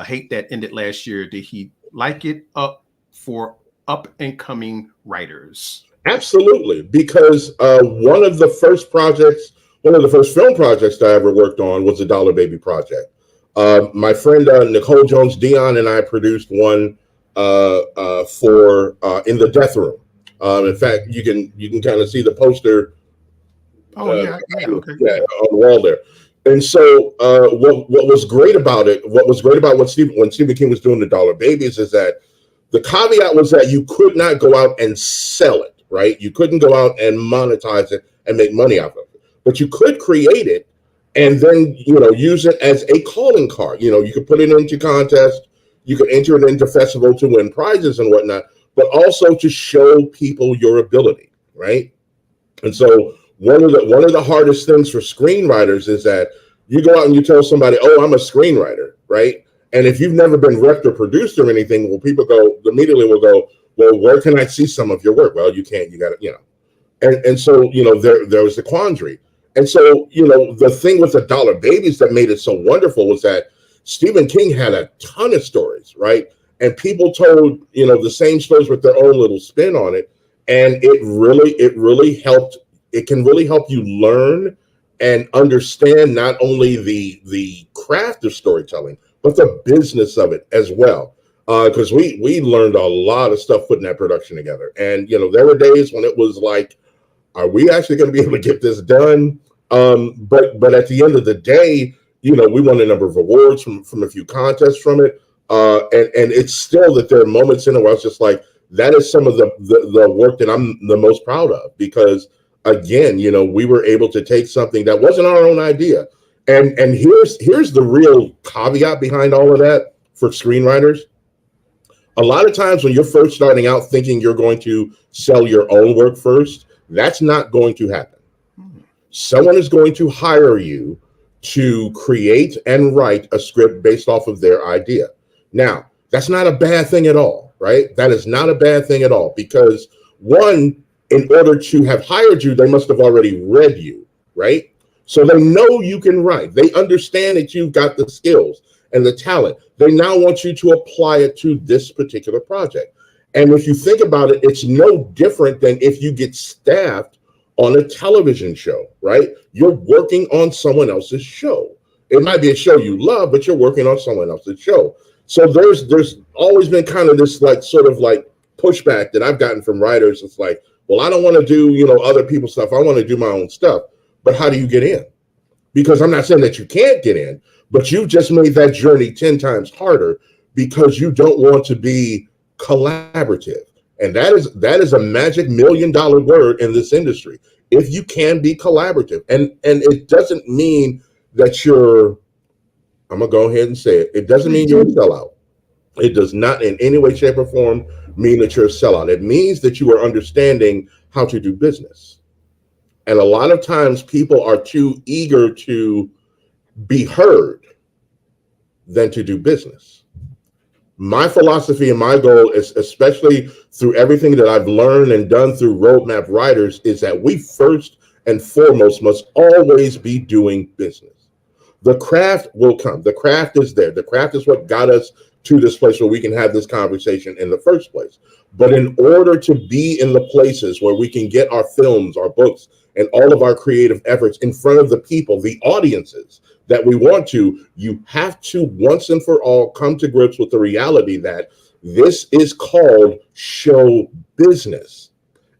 Hate that ended last year. Did he like it up for up and coming writers? Absolutely, because one of the first film projects that I ever worked on was the Dollar Baby project. My friend Nicole Jones Dion and I produced one for In the Death Room. In fact, you can kind of see the poster Oh yeah, yeah, okay, Yeah, yeah. on the wall there. And so, what was great about it, what was great about when Stephen King was doing the Dollar Babies, is that the caveat was that you could not go out and sell it, right? You couldn't go out and monetize it and make money out of it, but you could create it and then use it as a calling card. You could put it into contest, you could enter it into festival to win prizes and whatnot, but also to show people your ability, right? And so one of the hardest things for screenwriters is that you go out and you tell somebody, "Oh, I'm a screenwriter," right? And if you've never been rep or produced or anything, well, people immediately will go, "Well, where can I see some of your work?" Well, you can't. You got to. And so there was the quandary. And so the thing with the Dollar Babies that made it so wonderful was that Stephen King had a ton of stories, right? And people told the same stories with their own little spin on it, and it really helped. It can really help you learn and understand not only the craft of storytelling but the business of it as well. Because we learned a lot of stuff putting that production together, and there were days when it was like, are we actually going to be able to get this done? But at the end of the day, we won a number of awards from a few contests from it. And it's still that there are moments in it where I was just like, that is some of the work that I'm the most proud of, because again, we were able to take something that wasn't our own idea. And here's the real caveat behind all of that for screenwriters. A lot of times when you're first starting out thinking you're going to sell your own work first, that's not going to happen. Someone is going to hire you to create and write a script based off of their idea. Now, that's not a bad thing at all, right? That is not a bad thing at all, because one, in order to have hired you, they must have already read you, right? So they know you can write. They understand that you've got the skills and the talent. They now want you to apply it to this particular project. And if you think about it, it's no different than if you get staffed on a television show, right? You're working on someone else's show. It might be a show you love, but you're working on someone else's show. So there's always been kind of this sort of pushback that I've gotten from writers. It's like, well, I don't want to do other people's stuff. I want to do my own stuff. But how do you get in? Because I'm not saying that you can't get in, but you've just made that journey 10 times harder because you don't want to be collaborative. And that is a magic $1 million word in this industry. If you can be collaborative, and it doesn't mean that I'm gonna go ahead and say it. It doesn't mean you're a sellout. It does not in any way, shape, or form mean that you're a sellout. It means that you are understanding how to do business. And a lot of times people are too eager to be heard than to do business. My philosophy and my goal is, especially through everything that I've learned and done through Roadmap Writers, is that we first and foremost must always be doing business. The craft will come. The craft is there. The craft is what got us to this place where we can have this conversation in the first place. But in order to be in the places where we can get our films, our books, and all of our creative efforts in front of the people, the audiences that we want to, you have to once and for all come to grips with the reality that this is called show business,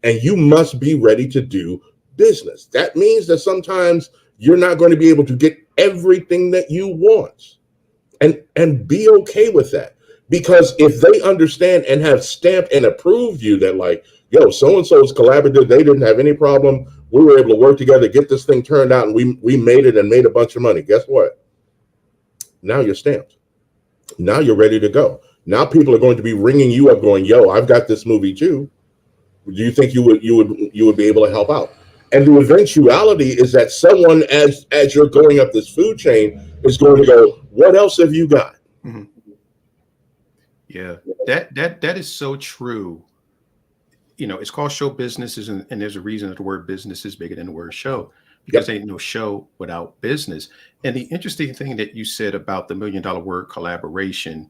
and you must be ready to do business. That means that sometimes you're not going to be able to get everything that you want, and be okay with that. Because if they understand and have stamped and approved you that, like, yo, so-and-so is collaborative, they didn't have any problem, we were able to work together, get this thing turned out, and we made it and made a bunch of money. Guess what? Now you're stamped. Now you're ready to go. Now people are going to be ringing you up going, yo, I've got this movie too. Do you think you would be able to help out? And the eventuality is that someone, as you're going up this food chain, is going to go, what else have you got? Mhm. Yeah, that is so true. It's called show businesses, and there's a reason that the word business is bigger than the word show, because Yep. ain't no show without business. And the interesting thing that you said about the $1 million word collaboration,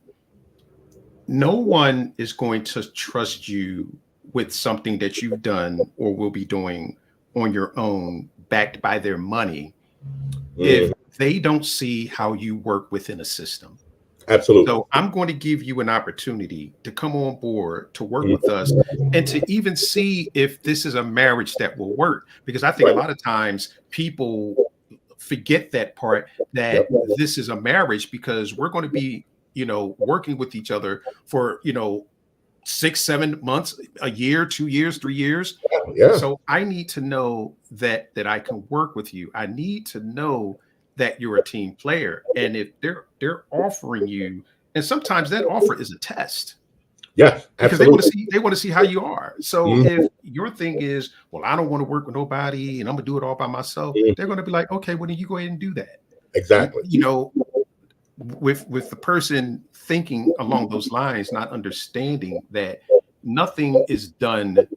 no one is going to trust you with something that you've done or will be doing on your own, backed by their money, if Mm, they don't see how you work within a system. Absolutely. So I'm going to give you an opportunity to come on board to work with us and to even see if this is a marriage that will work. Because I think a Right. lot of times people forget that part, Yep. that this is a marriage, because we're going to be, working with each other for, 6, 7 months, a year, 2 years, 3 years. Yeah. So I need to know that I can work with you. I need to know that you're a team player. And if they're offering you, and sometimes that offer is a test, Yeah. because they want to Absolutely. see they want to see how you are. So Mhm. if your thing is, well, I don't want to work with nobody and I'm gonna do it all by myself, they're Mhm. gonna be like, okay, well then you go ahead and do that. Exactly. With the person thinking along those lines, not understanding that nothing is done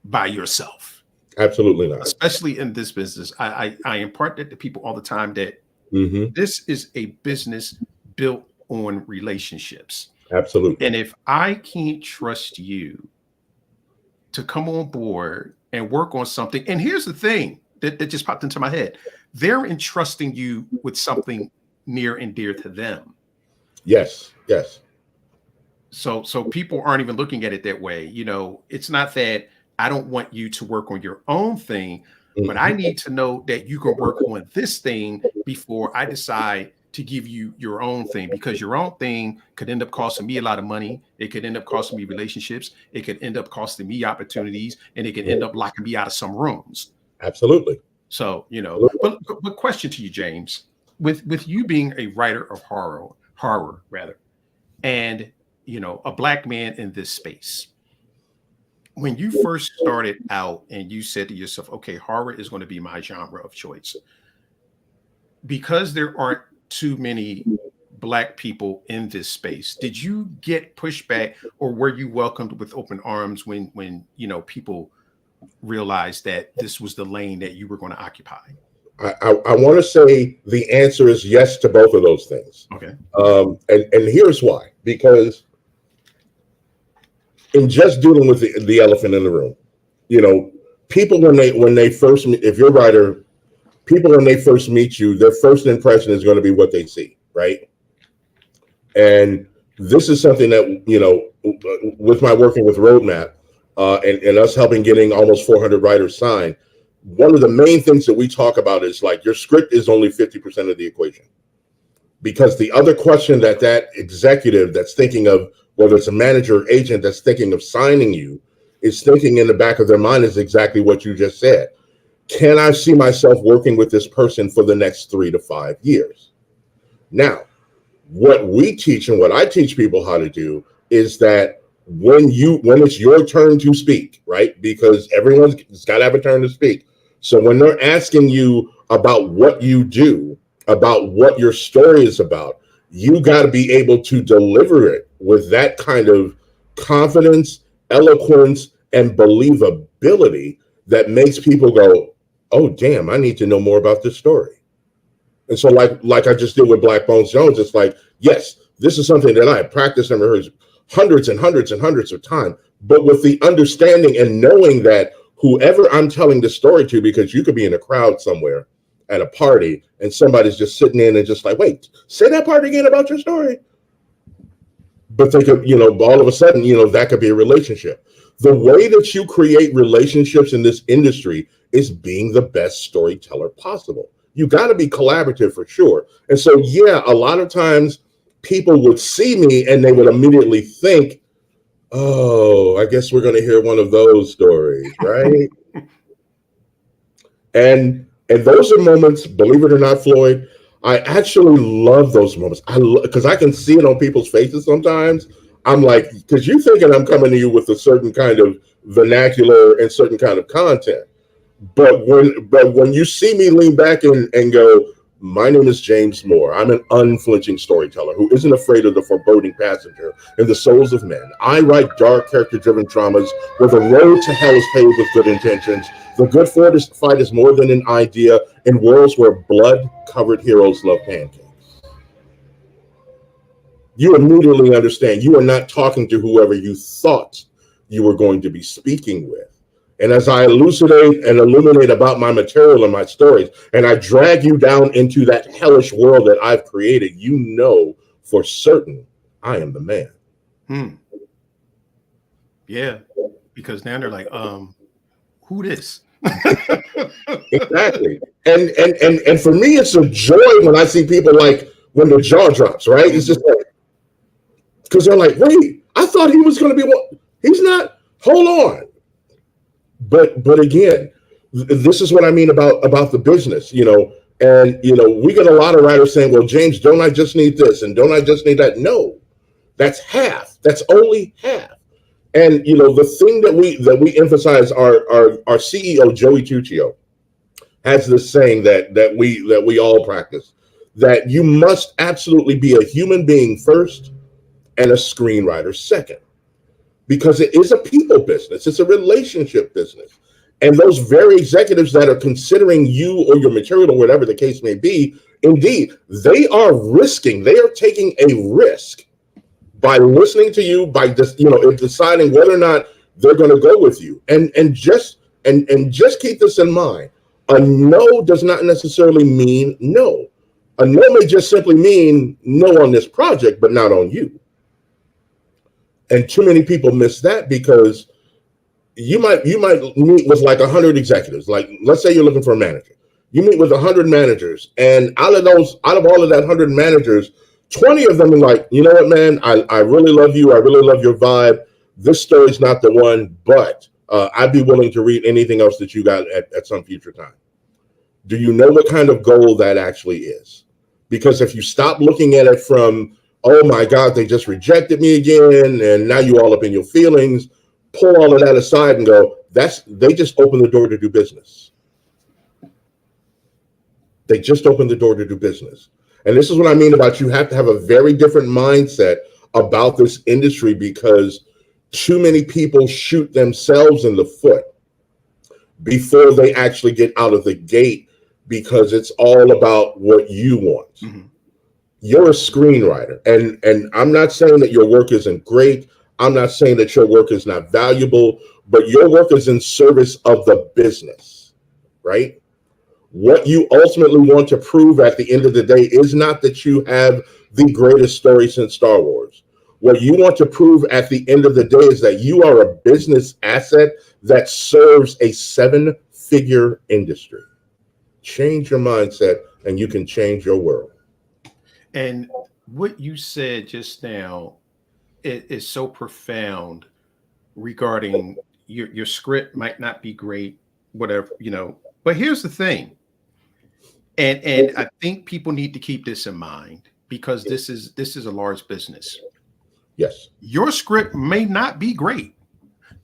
by yourself, Absolutely not. especially in this business. I impart that to people all the time, that Hmm. this is a business built on relationships. Absolutely. And if I can't trust you to come on board and work on something, and here's the thing that just popped into my head, they're entrusting you with something near and dear to them. Yes. Yes. So people aren't even looking at it that way. It's not that I don't want you to work on your own thing, but I Mhm. need to know that you can work on this thing before I decide to give you your own thing, because your own thing could end up costing me a lot of money. It could end up costing me relationships. It could end up costing me opportunities, and it could end up locking me out of some rooms. Absolutely. So, but question to you, James, with you being a writer of horror rather, and a black man in this space, when you first started out and you said to yourself, okay, horror is going to be my genre of choice, because there aren't too many black people in this space, did you get pushback, or were you welcomed with open arms when people realized that this was the lane that you were going to occupy? I want to say the answer is yes to both of those things. Okay. And here's why. Because in just dealing with the elephant in the room, you know, people when they first meet, if you're a writer, people when they first meet you, their first impression is going to be what they see, right? And this is something that with my working with Roadmap and us helping getting almost 400 writers signed. One of the main things that we talk about is like your script is only 50% of the equation, because the other question that executive that's thinking of, whether it's a manager or agent that's thinking of signing you, is thinking in the back of their mind is exactly what you just said. Can I see myself working with this person for the next 3 to 5 years? Now, what we teach and what I teach people how to do is that when it's your turn to speak, right? Because everyone's got to have a turn to speak. So when they're asking you about what you do, about what your story is about, you got to be able to deliver it with that kind of confidence, eloquence, and believability that makes people go, "Oh, damn, I need to know more about this story." And so, like I just did with Black Bones Jones, it's like, yes, this is something that I have practiced and rehearsed hundreds and hundreds and hundreds of times, but with the understanding and knowing that whoever I'm telling the story to, because you could be in a crowd somewhere at a party and somebody's just sitting in and just like, wait, say that part again about your story. But they could, all of a sudden, that could be a relationship. The way that you create relationships in this industry is being the best storyteller possible. You got to be collaborative for sure. And so, yeah, a lot of times people would see me and they would immediately think, oh, I guess we're going to hear one of those stories, right? And those are moments, believe it or not, Floyd, I actually love those moments. Because I can see it on people's faces sometimes. I'm like, because you're thinking I'm coming to you with a certain kind of vernacular and certain kind of content. But when you see me lean back and go, my name is James Moore. I'm an unflinching storyteller who isn't afraid of the foreboding passenger and the souls of men. I write dark, character-driven dramas where the road to hell is paved with good intentions. The good fight is more than an idea in worlds where blood-covered heroes love pancakes. You immediately understand you are not talking to whoever you thought you were going to be speaking with. And as I elucidate and illuminate about my material and my stories, and I drag you down into that hellish world that I've created, you know For certain, I am the man. Hmm. Yeah, because now they're like, who this? Exactly. And for me, it's a joy when I see people like when the jaw drops, right? It's just like, because they're like, wait, I thought he was going to be one. He's not. Hold on. But again, this is what I mean about the business, and we get a lot of writers saying, well, James, don't I just need this and don't I just need that? No, that's half. That's only half. And the thing that we emphasize, our CEO Joey Tuccio has this saying that we all practice, that you must absolutely be a human being first and a screenwriter second, because it is a people business. It's a relationship business. And those very executives that are considering you or your material or whatever the case may be, indeed, they are taking a risk by listening to you, by just, deciding whether or not they're going to go with you. And just keep this in mind. A no does not necessarily mean no. A no may just simply mean no on this project, but not on you. And too many people miss that, because you might meet with like 100 executives. Like, let's say you're looking for a manager. You meet with 100 managers, and out of all of that 100 managers, 20 of them are like, you know what, man, I really love you. I really love your vibe. This story's not the one, but I'd be willing to read anything else that you got at some future time. Do you know what kind of goal that actually is? Because if you stop looking at it from, oh my God, they just rejected me again, and now you all up in your feelings, pull all of that aside and go, they just opened the door to do business. They just opened the door to do business. And this is what I mean about, you have to have a very different mindset about this industry, because too many people shoot themselves in the foot before they actually get out of the gate, because it's all about what you want. Mm-hmm. You're a screenwriter, and I'm not saying that your work isn't great. I'm not saying that your work is not valuable, but your work is in service of the business, right? What you ultimately want to prove at the end of the day is not that you have the greatest story since Star Wars. What you want to prove at the end of the day is that you are a business asset that serves a 7-figure industry. Change your mindset and you can change your world. And what you said just now is so profound regarding your script might not be great, whatever, but here's the thing. And I think people need to keep this in mind, because this is a large business. Yes. Your script may not be great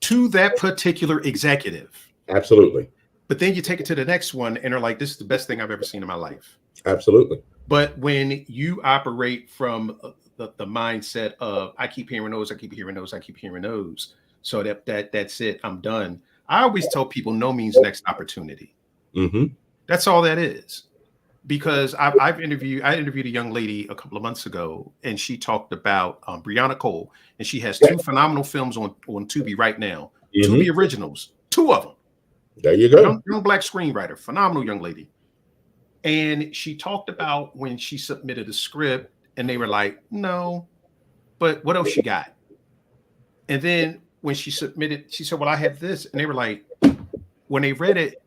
to that particular executive. Absolutely. But then you take it to the next one and they're like, this is the best thing I've ever seen in my life. Absolutely. But when you operate from the mindset of, I keep hearing those, I keep hearing those, I keep hearing those, so that's it, I'm done. I always tell people no means next opportunity. Mm-hmm. That's all that is. Because I interviewed a young lady a couple of months ago, and she talked about Brianna Cole, and she has 2 phenomenal films on Tubi right now. Mm-hmm. Tubi originals, 2 of them. There you go. Young black screenwriter, phenomenal young lady. And she talked about when she submitted a script, and they were like, no, but what else you got? And then when she submitted, she said, well, I have this. And they were like, when they read it,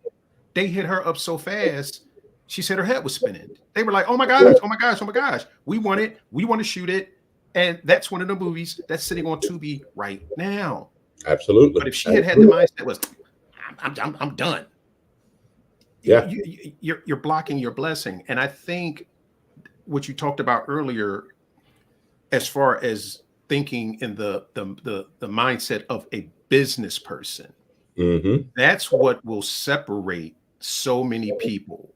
they hit her up so fast. She said her head was spinning. They were like, oh my gosh, oh my gosh, oh my gosh. We want it. We want to shoot it. And that's one of the movies that's sitting on Tubi right now. Absolutely. But if she had the mindset was, I'm done. Yeah. You're blocking your blessing. And I think what you talked about earlier, as far as thinking in the mindset of a business person, mm-hmm. That's what will separate so many people.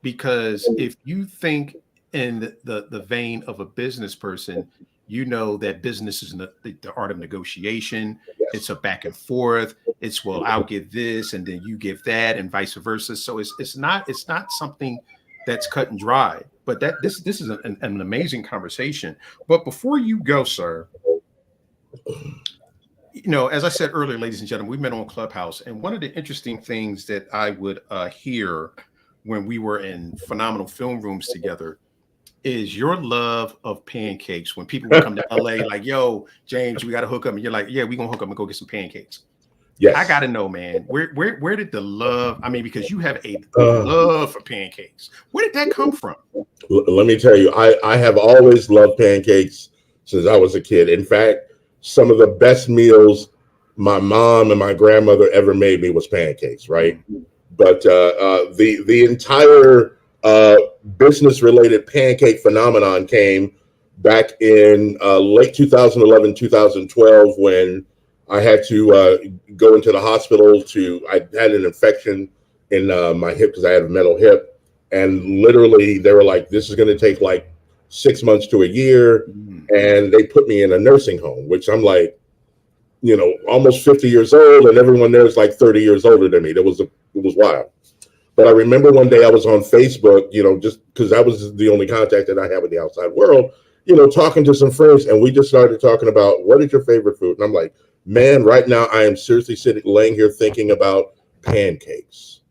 Because if you think in the vein of a business person, you know that business is the art of negotiation. Yes. It's a back and forth. It's, well, I'll give this and then you give that and vice versa. So it's not something that's cut and dry. But this is an amazing conversation. But before you go, sir, as I said earlier, ladies and gentlemen, we met on Clubhouse, and one of the interesting things that I would hear when we were in phenomenal film rooms together is your love of pancakes when people would come to LA like, yo, James, we got to hook up. And you're like, yeah, we're going to hook up and go get some pancakes. Yes. I got to know, man, where did the love, I mean, because you have a love for pancakes. Where did that come from? Let me tell you, I have always loved pancakes since I was a kid. In fact, some of the best meals my mom and my grandmother ever made me was pancakes, right? But the entire business-related pancake phenomenon came back in late 2011, 2012, when I had to go into the hospital I had an infection in my hip because I had a metal hip. And literally they were like, this is going to take like 6 months to a year. And they put me in a nursing home, which I'm like, almost 50 years old. And everyone there is like 30 years older than me. It was wild. But I remember one day I was on Facebook, just because that was the only contact that I had with the outside world, talking to some friends. And we just started talking about, what is your favorite food? And I'm like, man, right now I am seriously laying here thinking about pancakes.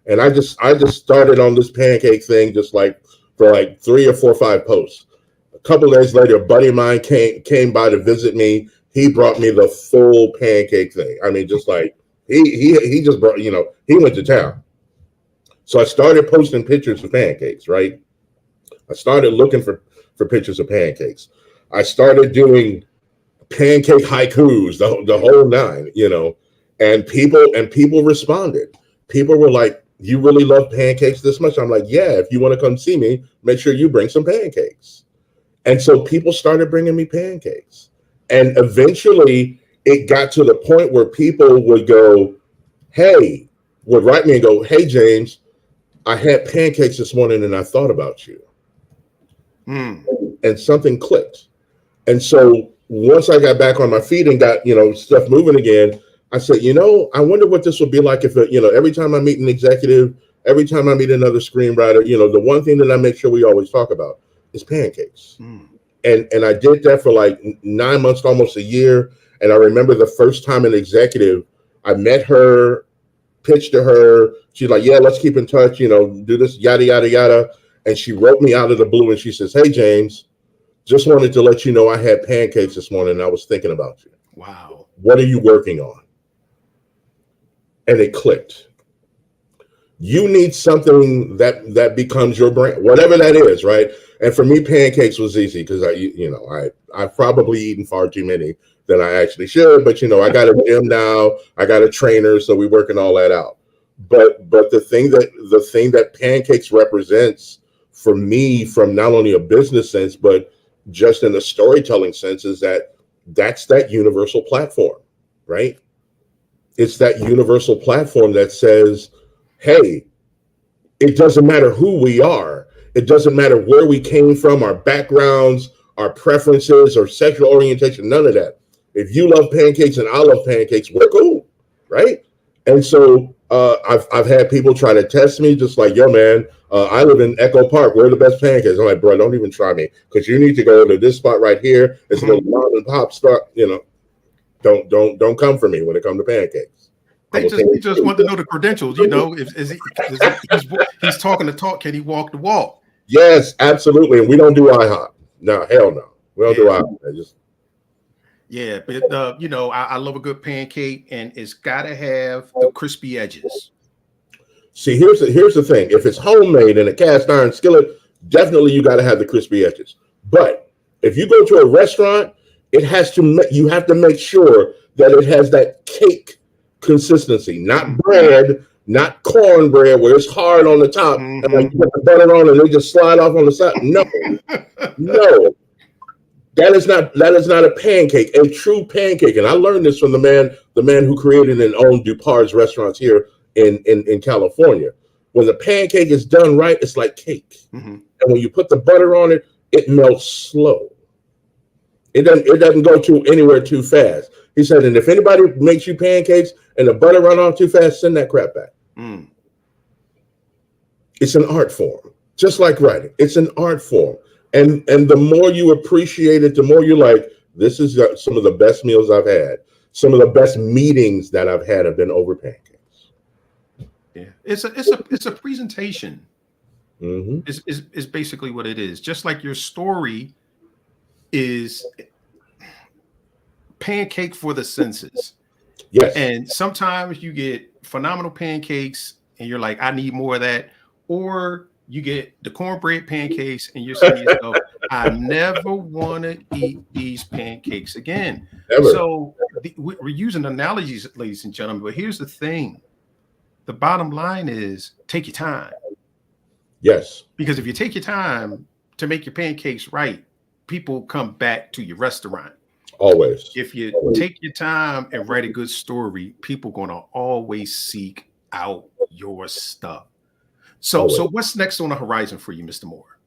And I just started on this pancake thing, just like for like 3 or 4 or 5 posts. A couple of days later, a buddy of mine came by to visit me. He brought me the full pancake thing. I mean, just like he just brought, he went to town. So I started posting pictures of pancakes, right? I started looking for pictures of pancakes. I started doing pancake haikus, the whole nine, and people responded. People were like, you really love pancakes this much? I'm like, yeah, if you want to come see me, make sure you bring some pancakes. And so people started bringing me pancakes. And eventually it got to the point where people would write me and go, hey, James, I had pancakes this morning and I thought about you. And something clicked. And so once I got back on my feet and got, stuff moving again, I said, I wonder what this would be like if, every time I meet an executive, every time I meet another screenwriter, the one thing that I make sure we always talk about is pancakes. And I did that for like 9 months, almost a year. And I remember the first time an executive, I met her, pitched to her. She's like, yeah, let's keep in touch, do this, yada, yada, yada. And she wrote me out of the blue and she says, hey, James, just wanted to let you know I had pancakes this morning and I was thinking about you. Wow. What are you working on? And it clicked. You need something that becomes your brand, whatever that is, right? And for me, pancakes was easy because I've probably eaten far too many than I actually should. But I got a gym now, I got a trainer, so we're working all that out. But the thing that pancakes represents for me, from not only a business sense, but just in a storytelling sense, is that's that universal platform, right? It's that universal platform that says, hey, it doesn't matter who we are. It doesn't matter where we came from, our backgrounds, our preferences, or sexual orientation, none of that. If you love pancakes and I love pancakes, we're cool, right? And so I've had people try to test me, just like, yo, man, I live in Echo Park. We're the best pancakes. I'm like, bro, don't even try me, because you need to go to this spot right here. It's a little mom and pop spot. Don't come for me when it comes to pancakes. They just want to know the credentials. He's talking the talk. Can he walk the walk? Yes, absolutely. And we don't do IHOP. No, hell no. We don't do IHOP. But I love a good pancake, and it's got to have the crispy edges. See, here's the thing. If it's homemade in a cast iron skillet, definitely you got to have the crispy edges. But if you go to a restaurant, you have to make sure that it has that cake consistency, not bread, not cornbread where it's hard on the top and like you put the butter on and they just slide off on the side. No. That is not a pancake, a true pancake. And I learned this from the man who created and owned Dupar's restaurants here in California. When the pancake is done right, it's like cake. And when you put the butter on it, it melts slow. It doesn't go anywhere too fast. He said, and if anybody makes you pancakes and the butter run off too fast, send that crap back. It's an art form, just like writing. It's an art form. And the more you appreciate it, the more you're like, this is some of the best meals I've had. Some of the best meetings that I've had have been over pancakes. Yeah, it's a presentation. Hmm. Is basically what it is. Just like your story is pancake for the senses. Yes. And sometimes you get phenomenal pancakes and you're like, I need more of that. Or you get the cornbread pancakes and you're saying to yourself, I never want to eat these pancakes again. Ever. So we're using analogies, ladies and gentlemen, but here's the thing. The bottom line is take your time. Yes. Because if you take your time to make your pancakes right, people come back to your restaurant. Always. If you take your time and write a good story, people gonna always seek out your stuff. So Always. what's next on the horizon for you, Mr. Moore?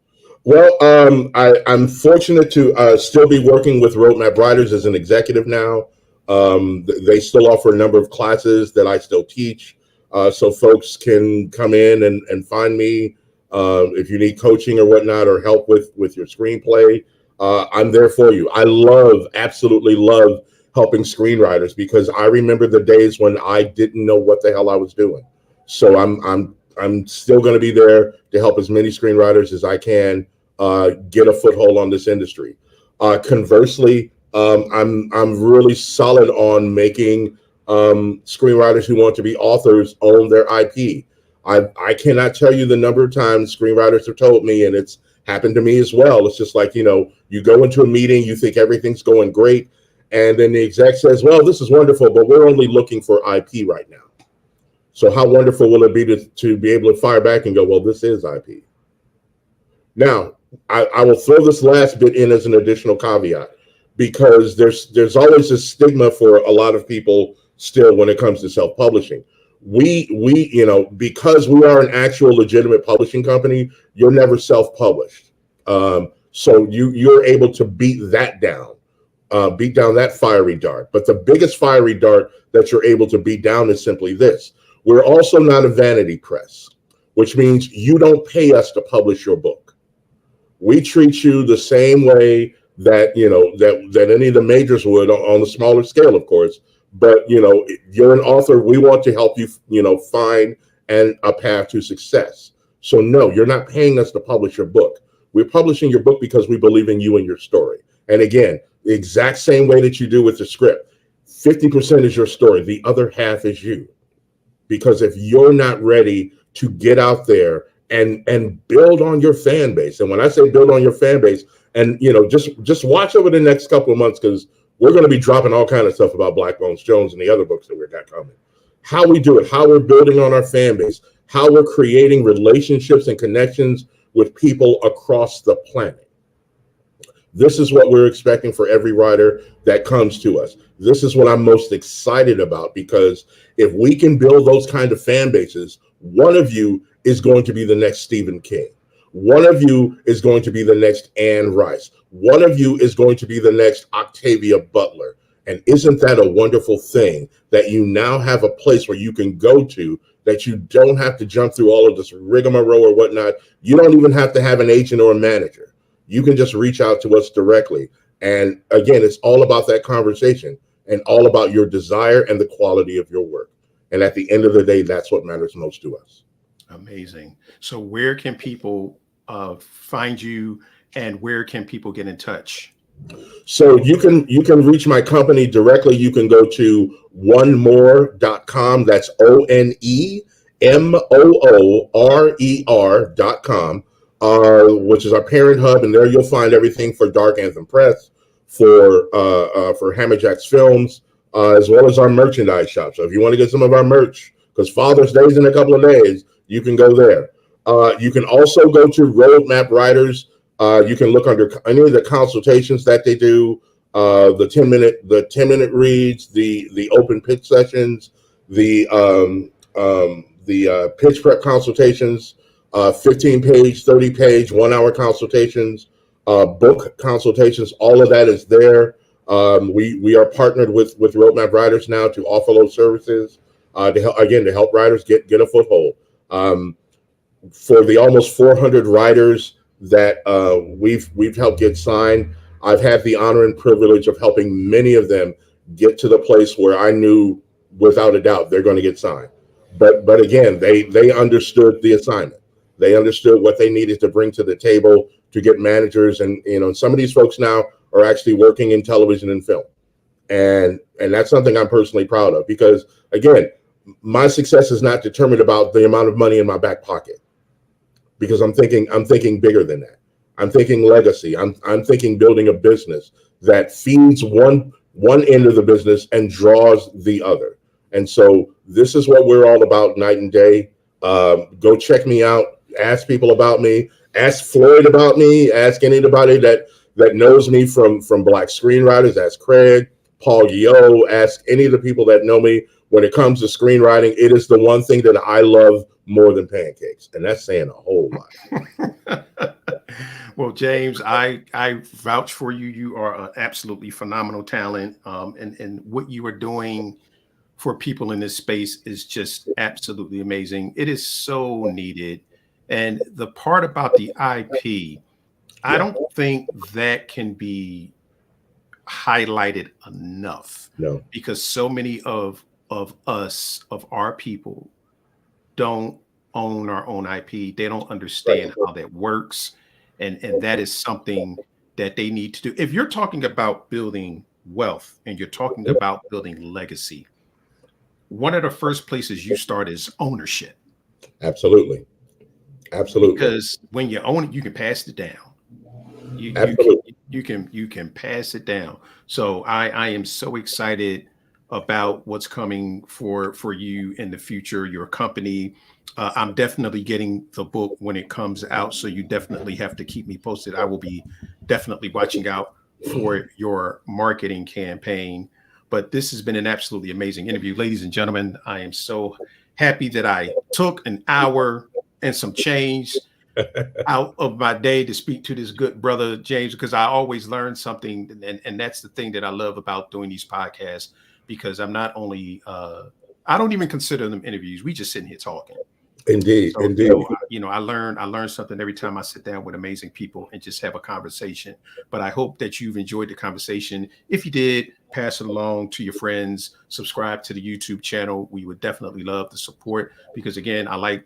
Well, I'm fortunate to still be working with Roadmap Writers as an executive now. They still offer a number of classes that I still teach, so folks can come in and find me if you need coaching or whatnot or help with your screenplay. I'm there for you. I absolutely love helping screenwriters because I remember the days when I didn't know what the hell I was doing. So I'm still going to be there to help as many screenwriters as I can get a foothold on this industry. Conversely, I'm really solid on making screenwriters who want to be authors own their IP. I cannot tell you the number of times screenwriters have told me, and it's happened to me as well. It's just like, you go into a meeting, you think everything's going great, and then the exec says, well, this is wonderful, but we're only looking for IP right now. So how wonderful will it be to be able to fire back and go, well, this is IP. Now, I will throw this last bit in as an additional caveat because there's always a stigma for a lot of people still when it comes to self-publishing. We because we are an actual legitimate publishing company, you're never self-published. So you're able to beat that down, beat down that fiery dart. But the biggest fiery dart that you're able to beat down is simply this. We're also not a vanity press, which means you don't pay us to publish your book. We treat you the same way that that any of the majors would on a smaller scale, of course. But you're an author. We want to help you, find a path to success. So no, you're not paying us to publish your book. We're publishing your book because we believe in you and your story. And again, the exact same way that you do with the script. 50% is your story. The other half is you. Because if you're not ready to get out there and build on your fan base, and when I say build on your fan base, and just watch over the next couple of months because we're going to be dropping all kind of stuff about Black Bones Jones and the other books that we've got coming. How we do it, how we're building on our fan base, how we're creating relationships and connections with people across the planet. This is what we're expecting for every writer that comes to us. This is what I'm most excited about because if we can build those kind of fan bases, one of you is going to be the next Stephen King. One of you is going to be the next Anne Rice. One of you is going to be the next Octavia Butler. And isn't that a wonderful thing that you now have a place where you can go to that you don't have to jump through all of this rigmarole or whatnot. You don't even have to have an agent or a manager. You can just reach out to us directly. And again, it's all about that conversation and all about your desire and the quality of your work. And at the end of the day, that's what matters most to us. Amazing. So where can people find you and where can people get in touch? So you can reach my company directly. You can go to onemoore.com. That's ONEMOORER.com, which is our parent hub, and there you'll find everything for Dark Anthem Press, for Hammerjacks Films, as well as our merchandise shop. So if you want to get some of our merch, because Father's Day is in a couple of days, you can go there. You can also go to Roadmap Writers. You can look under any of the consultations that they do, the 10-minute reads, the open pitch sessions, the pitch prep consultations, 15-page, 30-page, 1-hour consultations, book consultations. All of that is there. We are partnered with Roadmap Writers now to offer those services to help writers get a foothold. For the almost 400 writers that we've helped get signed, I've had the honor and privilege of helping many of them get to the place where I knew without a doubt they're going to get signed. But again, they understood the assignment. They understood what they needed to bring to the table to get managers. And, some of these folks now are actually working in television and film. And that's something I'm personally proud of, because again, my success is not determined about the amount of money in my back pocket, because I'm thinking bigger than that. I'm thinking legacy. I'm thinking building a business that feeds one end of the business and draws the other. And so this is what we're all about night and day. Go check me out. Ask people about me. Ask Floyd about me. Ask anybody that knows me from Black screenwriters. Ask Craig, Paul Yo. Ask any of the people that know me. When it comes to screenwriting, it is the one thing that I love more than pancakes, and that's saying a whole lot. Well, James, I vouch for you. You are an absolutely phenomenal talent, and what you are doing for people in this space is just absolutely amazing. It is so needed, and the part about the IP, I don't think that can be highlighted enough. No, because so many of our people don't own our own IP. They don't understand how that works. And that is something that they need to do. If you're talking about building wealth and you're talking about building legacy, one of the first places you start is ownership. Absolutely. Because when you own it, you can pass it down. You can pass it down. So I am so excited about what's coming for you in the future, your company. I'm definitely getting the book when it comes out, so you definitely have to keep me posted. I will be definitely watching out for your marketing campaign. But this has been an absolutely amazing interview. Ladies and gentlemen, I am so happy that I took an hour and some change out of my day to speak to this good brother, James, because I always learn something. And that's the thing that I love about doing these podcasts, because I'm not only, I don't even consider them interviews. We just sitting here talking. Indeed. I learn something every time I sit down with amazing people and just have a conversation. But I hope that you've enjoyed the conversation. If you did, pass it along to your friends, subscribe to the YouTube channel. We would definitely love the support, because again, I like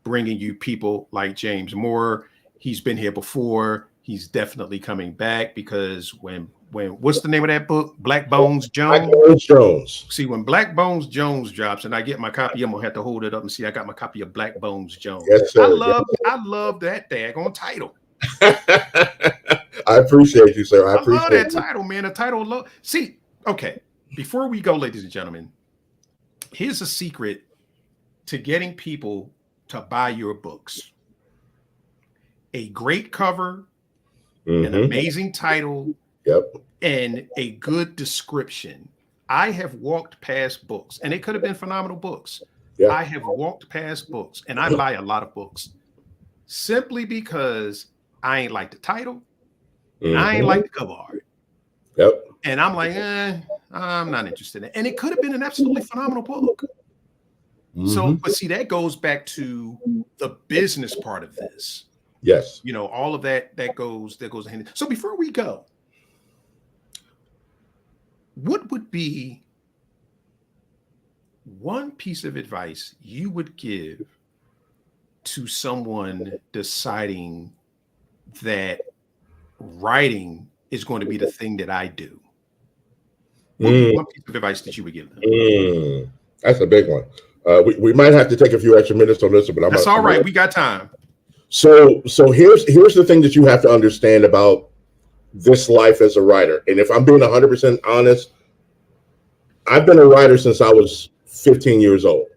bringing you people like James Moore. He's been here before. He's definitely coming back, because when what's the name of that book? Black Bones Jones. Black Bones Jones. See, when Black Bones Jones drops and I get my copy, I'm gonna have to hold it up and see. I got my copy of Black Bones Jones. Yes, sir. I love that daggone title. I appreciate you, sir. I appreciate love that title, man. The title. See, okay. Before we go, ladies and gentlemen, here's a secret to getting people to buy your books. A great cover, an amazing title, and a good description. I have walked past books, and it could have been phenomenal books. I have walked past books, and I buy a lot of books simply because I ain't like the title, and I ain't like the cover art. And I'm like, I'm not interested in it. And it could have been an absolutely phenomenal book. So, but see, that goes back to the business part of this. Yes. All of that goes hand. So before we go, what would be one piece of advice you would give to someone deciding that writing is going to be the thing that I do? What would be one piece of advice that you would give them? That's a big one. We might have to take a few extra minutes on this one, but that's all right. We got time. So here's the thing that you have to understand about this life as a writer. And if I'm being 100% honest, I've been a writer since I was 15 years old.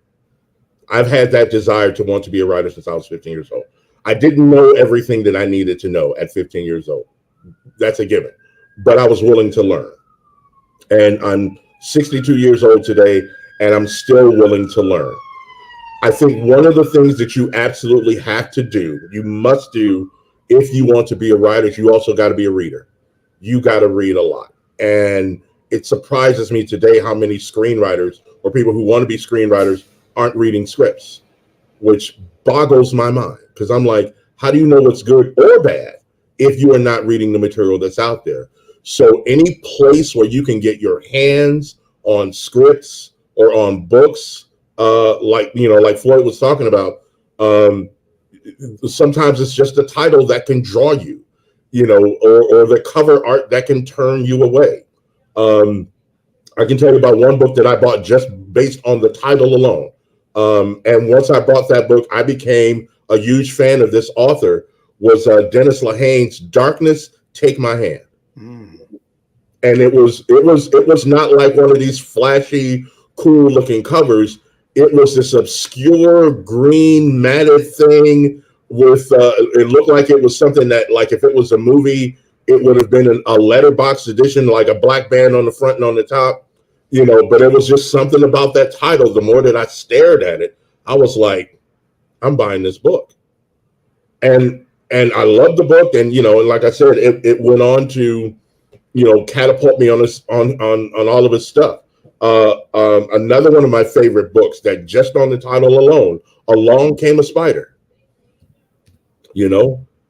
I've had that desire to want to be a writer since I was 15 years old. I didn't know everything that I needed to know at 15 years old. That's a given. But I was willing to learn. And I'm 62 years old today, and I'm still willing to learn. I think one of the things that you absolutely have to do, you must do if you want to be a writer, is you also got to be a reader. You got to read a lot. And it surprises me today how many screenwriters or people who want to be screenwriters aren't reading scripts, which boggles my mind, because I'm like, how do you know what's good or bad if you are not reading the material that's out there? So any place where you can get your hands on scripts or on books, like Floyd was talking about, sometimes it's just the title that can draw you, or the cover art that can turn you away. I can tell you about one book that I bought just based on the title alone. And once I bought that book, I became a huge fan of this author. Was Dennis Lehane's Darkness, Take My Hand. And it was not like one of these flashy, cool looking covers. It was this obscure green matted thing with it looked like it was something that, like, if it was a movie, it would have been a letterbox edition, like a black band on the front and on the top, but it was just something about that title. The more that I stared at it, I was like, I'm buying this book. And I loved the book. And, and like I said, it went on to, catapult me on all of his stuff. Another one of my favorite books that just on the title alone, Along Came a Spider.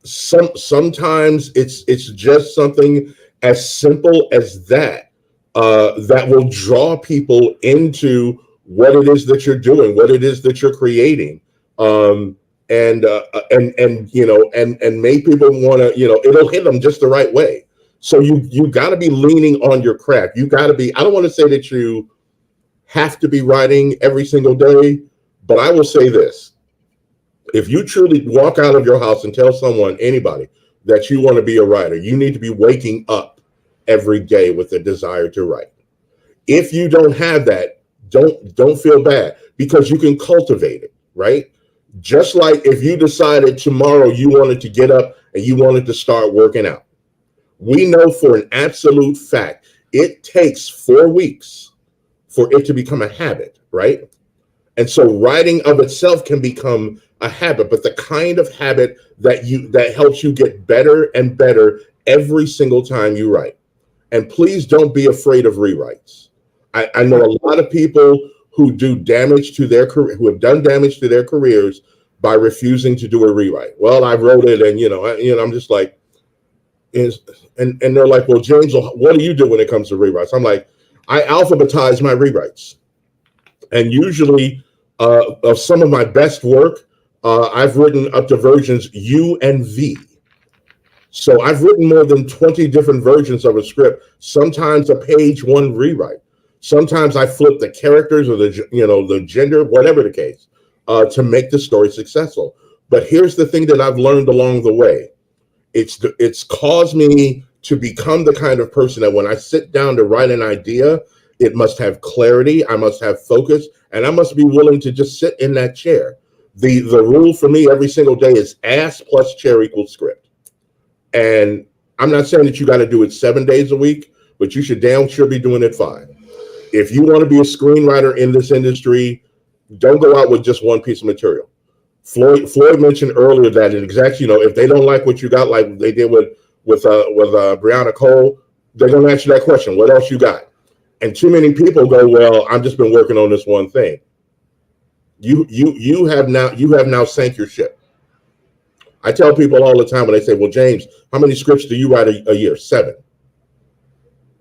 Sometimes it's just something as simple as that that will draw people into what it is that you're doing, what it is that you're creating, and make people want to, it'll hit them just the right way. So you got to be leaning on your craft. You got to be. I don't want to say that you have to be writing every single day, but I will say this. If you truly walk out of your house and tell anybody that you want to be a writer, you need to be waking up every day with a desire to write. If you don't have that, don't feel bad, because you can cultivate it, right? Just like if you decided tomorrow you wanted to get up and you wanted to start working out. We know for an absolute fact, it takes 4 weeks for it to become a habit, right? And so writing of itself can become a habit, but the kind of habit that helps you get better and better every single time you write. And please don't be afraid of rewrites. I know a lot of people who do damage to their career, who have done damage to their careers by refusing to do a rewrite. Well, I wrote it, and I'm just like, and they're like, well, James, what do you do when it comes to rewrites? I'm like, I alphabetize my rewrites, and usually of some of my best work, I've written up to versions U and V. So I've written more than 20 different versions of a script, sometimes a page one rewrite. Sometimes I flip the characters or the gender, whatever the case, to make the story successful. But here's the thing that I've learned along the way. It's caused me to become the kind of person that when I sit down to write an idea, it must have clarity, I must have focus, and I must be willing to just sit in that chair. The rule for me every single day is ass plus chair equals script. And I'm not saying that you got to do it 7 days a week, but you should damn sure be doing it 5. If you want to be a screenwriter in this industry, don't go out with just one piece of material. Floyd mentioned earlier that if they don't like what you got, like they did with Brianna Cole, they're going to ask you that question. What else you got? And too many people go, well, I've just been working on this one thing. You have now sank your ship. I tell people all the time when they say, well, James, how many scripts do you write a year? 7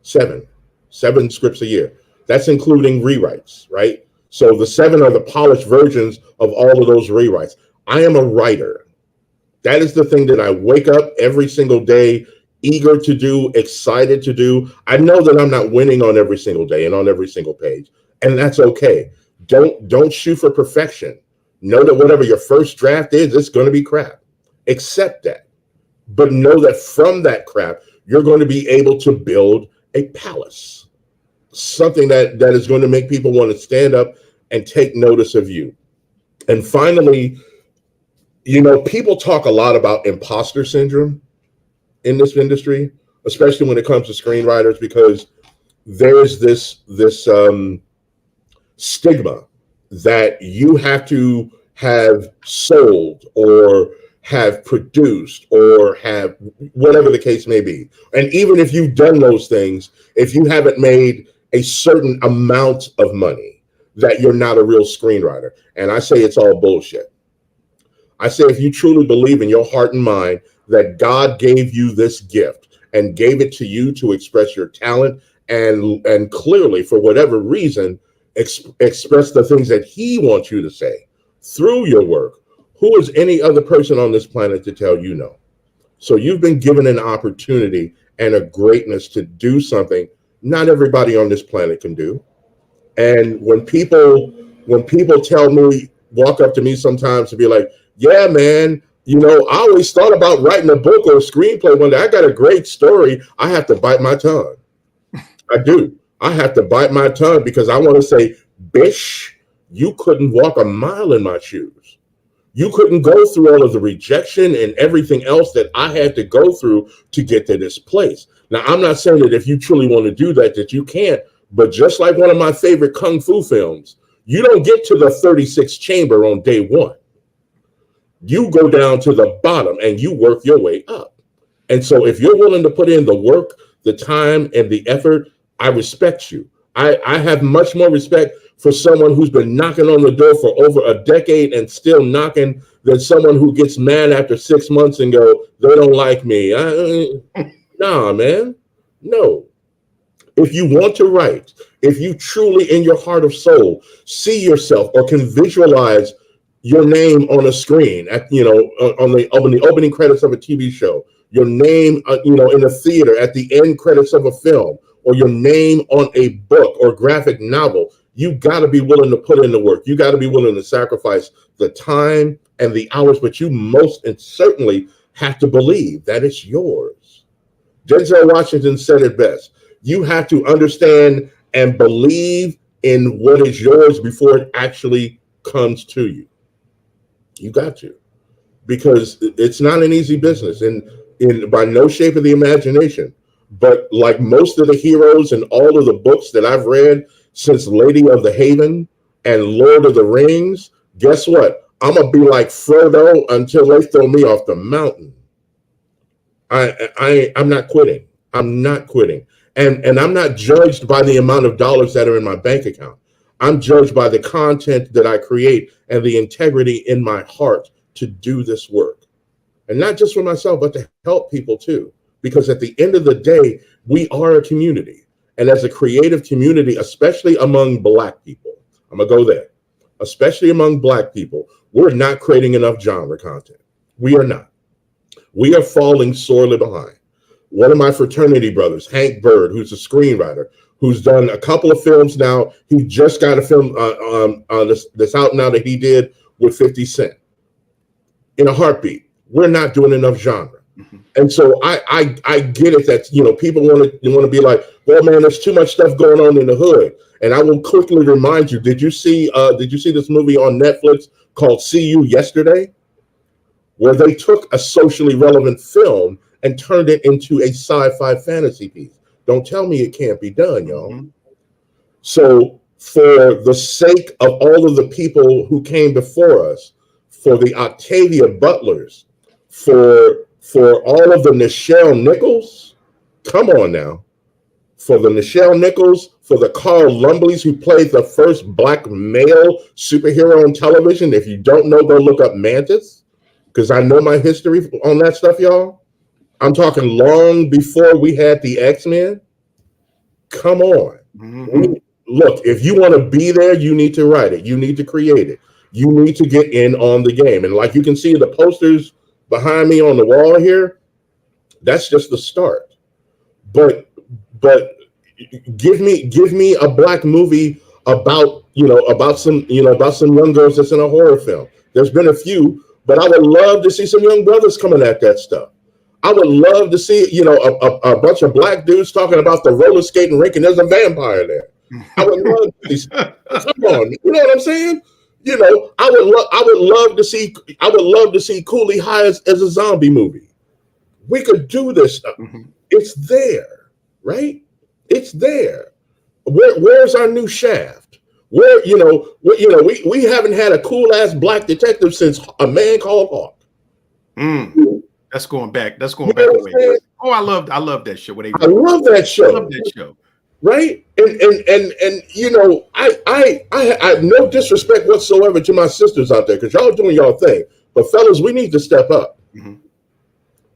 scripts a year. That's including rewrites, right? So the 7 are the polished versions of all of those rewrites. I am a writer. That is the thing that I wake up every single day, eager to do, excited to do. I know that I'm not winning on every single day and on every single page, and that's okay. Don't shoot for perfection. Know that whatever your first draft is, it's going to be crap. Accept that. But know that from that crap, you're going to be able to build a palace. Something that is going to make people want to stand up and take notice of you. And finally, people talk a lot about imposter syndrome in this industry, especially when it comes to screenwriters, because there's this stigma that you have to have sold or have produced or have whatever the case may be. And even if you've done those things, if you haven't made a certain amount of money, that you're not a real screenwriter. And I say it's all bullshit. I say if you truly believe in your heart and mind that God gave you this gift and gave it to you to express your talent and clearly, for whatever reason, express the things that he wants you to say through your work, Who is any other person on this planet to tell you no? So you've been given an opportunity and a greatness to do something not everybody on this planet can do. And when people tell me, walk up to me sometimes to be like, yeah, man, I always thought about writing a book or a screenplay one day. I got a great story. I have to bite my tongue. I do. I have to bite my tongue because I want to say, bish, you couldn't walk a mile in my shoes. You couldn't go through all of the rejection and everything else that I had to go through to get to this place. Now, I'm not saying that if you truly want to do that you can't, but just like one of my favorite Kung Fu films, you don't get to the 36th chamber on day one. You go down to the bottom and you work your way up. And so if you're willing to put in the work, the time, and the effort, I respect you. I have much more respect for someone who's been knocking on the door for over a decade and still knocking than someone who gets mad after 6 months and go, they don't like me. Nah, man, no. If you want to write, if you truly in your heart of soul see yourself or can visualize your name on a screen at, on the opening credits of a TV show, your name, in a theater at the end credits of a film, or your name on a book or graphic novel, you got to be willing to put in the work. You got to be willing to sacrifice the time and the hours, but you most and certainly have to believe that it's yours. Denzel Washington said it best. You have to understand and believe in what is yours before it actually comes to you. You got to, because it's not an easy business, and in by no shape of the imagination. But like most of the heroes and all of the books that I've read since Lady of the Haven and Lord of the Rings, guess what? I'm gonna be like Frodo until they throw me off the mountain. I'm not quitting. I'm not quitting. And I'm not judged by the amount of dollars that are in my bank account. I'm judged by the content that I create and the integrity in my heart to do this work. And not just for myself, but to help people too. Because at the end of the day, we are a community. And as a creative community, especially among Black people, I'm gonna go there, especially among Black people, we're not creating enough genre content. We are not. We are falling sorely behind. One of my fraternity brothers, Hank Bird, who's a screenwriter, who's done a couple of films now. He just got a film that's out now that he did with 50 Cent. In a heartbeat, we're not doing enough genre. Mm-hmm. And so I get it that, people want to be like, well, man, there's too much stuff going on in the hood. And I will quickly remind you, did you see this movie on Netflix called See You Yesterday? Where they took a socially relevant film and turned it into a sci-fi fantasy piece. Don't tell me it can't be done, y'all. Mm-hmm. So for the sake of all of the people who came before us, for the Octavia Butlers, for all of the Nichelle Nichols, come on now. For the Nichelle Nichols, for the Carl Lumbleys who played the first Black male superhero on television. If you don't know, go look up Mantis, because I know my history on that stuff, y'all. I'm talking long before we had the X-Men. Come on. Mm-hmm. Look, if you want to be there, you need to write it. You need to create it. You need to get in on the game. And like you can see the posters behind me on the wall here, that's just the start. But give me a Black movie about some young girls that's in a horror film. There's been a few, but I would love to see some young brothers coming at that stuff. I would love to see, a bunch of Black dudes talking about the roller skating rink and there's a vampire there. I would love to see. Come on, you know what I'm saying? I would love to see Cooley High as a zombie movie. We could do this stuff. Mm-hmm. It's there, right? It's there. Where's our new Shaft? We haven't had a cool ass Black detective since A Man Called Hawk. Mm. That's going back. That's going back. Oh, I love that show. I love that show. I love that show. Right? And I no disrespect whatsoever to my sisters out there, because y'all doing y'all thing. But fellas, we need to step up. Mm-hmm.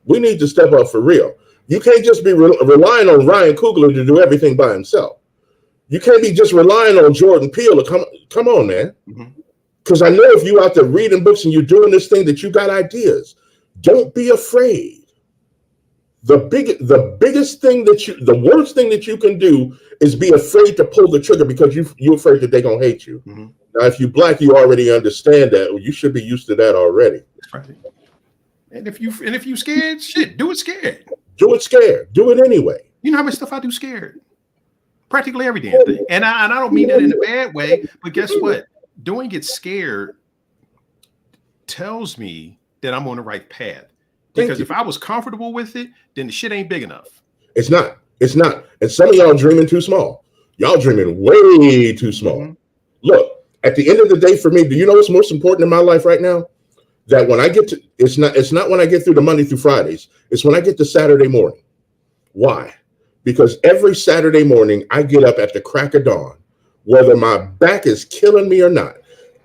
We need to step up for real. You can't just be relying on Ryan Coogler to do everything by himself. You can't be just relying on Jordan Peele to come on, man. Mm-hmm. Because I know if you out there reading books and you're doing this thing that you got ideas. Don't be afraid. The biggest thing the worst thing that you can do is be afraid to pull the trigger because you're afraid that they're gonna hate you. Mm-hmm. Now, if you're Black, you already understand that. Well, you should be used to that already. That's right. And if you scared, shit, do it scared. Do it scared. Do it anyway. You know how much stuff I do scared? Practically every damn thing. And I don't mean that in a bad way, but guess what? Doing it scared tells me that I'm on the right path. Because if I was comfortable with it, then the shit ain't big enough. It's not. It's not. And some of y'all dreaming too small. Y'all dreaming way too small. Mm-hmm. Look, at the end of the day, for me, do you know what's most important in my life right now? That when I get to, it's not when I get through the Monday through Fridays, it's when I get to Saturday morning. Why? Because every Saturday morning, I get up at the crack of dawn, whether my back is killing me or not,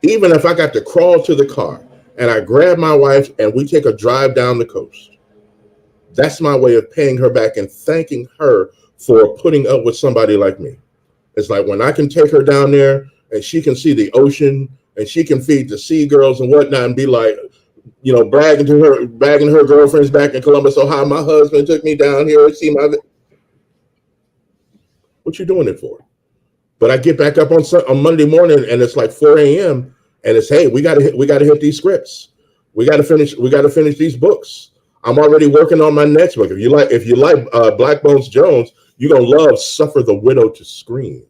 even if I got to crawl to the car, and I grab my wife and we take a drive down the coast. That's my way of paying her back and thanking her for putting up with somebody like me. It's like when I can take her down there and she can see the ocean and she can feed the seagulls and whatnot and be like, you know, bragging her girlfriends back in Columbus, oh, how my husband took me down here and see my... What you doing it for? But I get back up on Monday morning and it's like 4 a.m. and it's, hey, we gotta hit these scripts. We gotta finish these books. I'm already working on my next book. If you like Black Bones Jones, you're gonna love Suffer the Widow to Scream.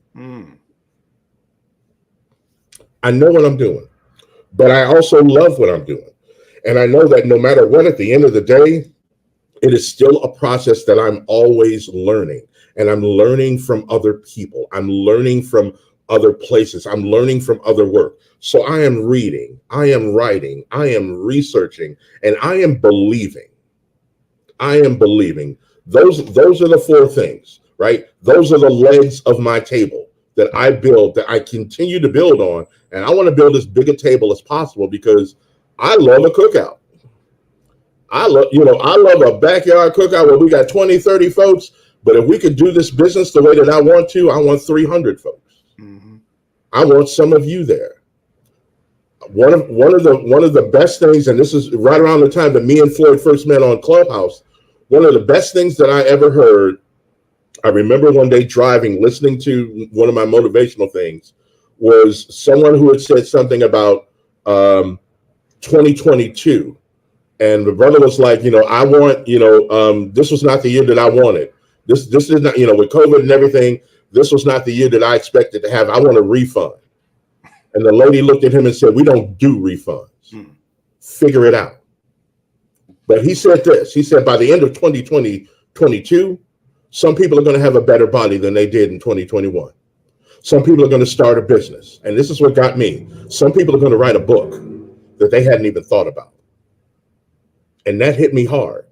I know what I'm doing, but I also love what I'm doing. And I know that no matter what, at the end of the day, it is still a process that I'm always learning. And I'm learning from other people. I'm learning from other places. I'm learning from other work. So I am reading, I am writing, I am researching, and I am believing. I am believing. Those are the four things, right? Those are the legs of my table that I build, that I continue to build on. And I want to build as big a table as possible because I love a cookout. I love a backyard cookout where we got 20, 30 folks. But if we could do this business the way that I want 300 folks. Mm-hmm. I want some of you there. One of the best things, and this is right around the time that me and Floyd first met on Clubhouse, one of the best things that I ever heard, I remember one day driving, listening to one of my motivational things, was someone who had said something about 2022. And the brother was like, I want, this was not the year that I wanted. This is not, with COVID and everything, this was not the year that I expected to have. I want a refund. And the lady looked at him and said, we don't do refunds. Figure it out. But he said this. He said, by the end of 2022, some people are going to have a better body than they did in 2021. Some people are going to start a business. And this is what got me. Some people are going to write a book that they hadn't even thought about. And that hit me hard.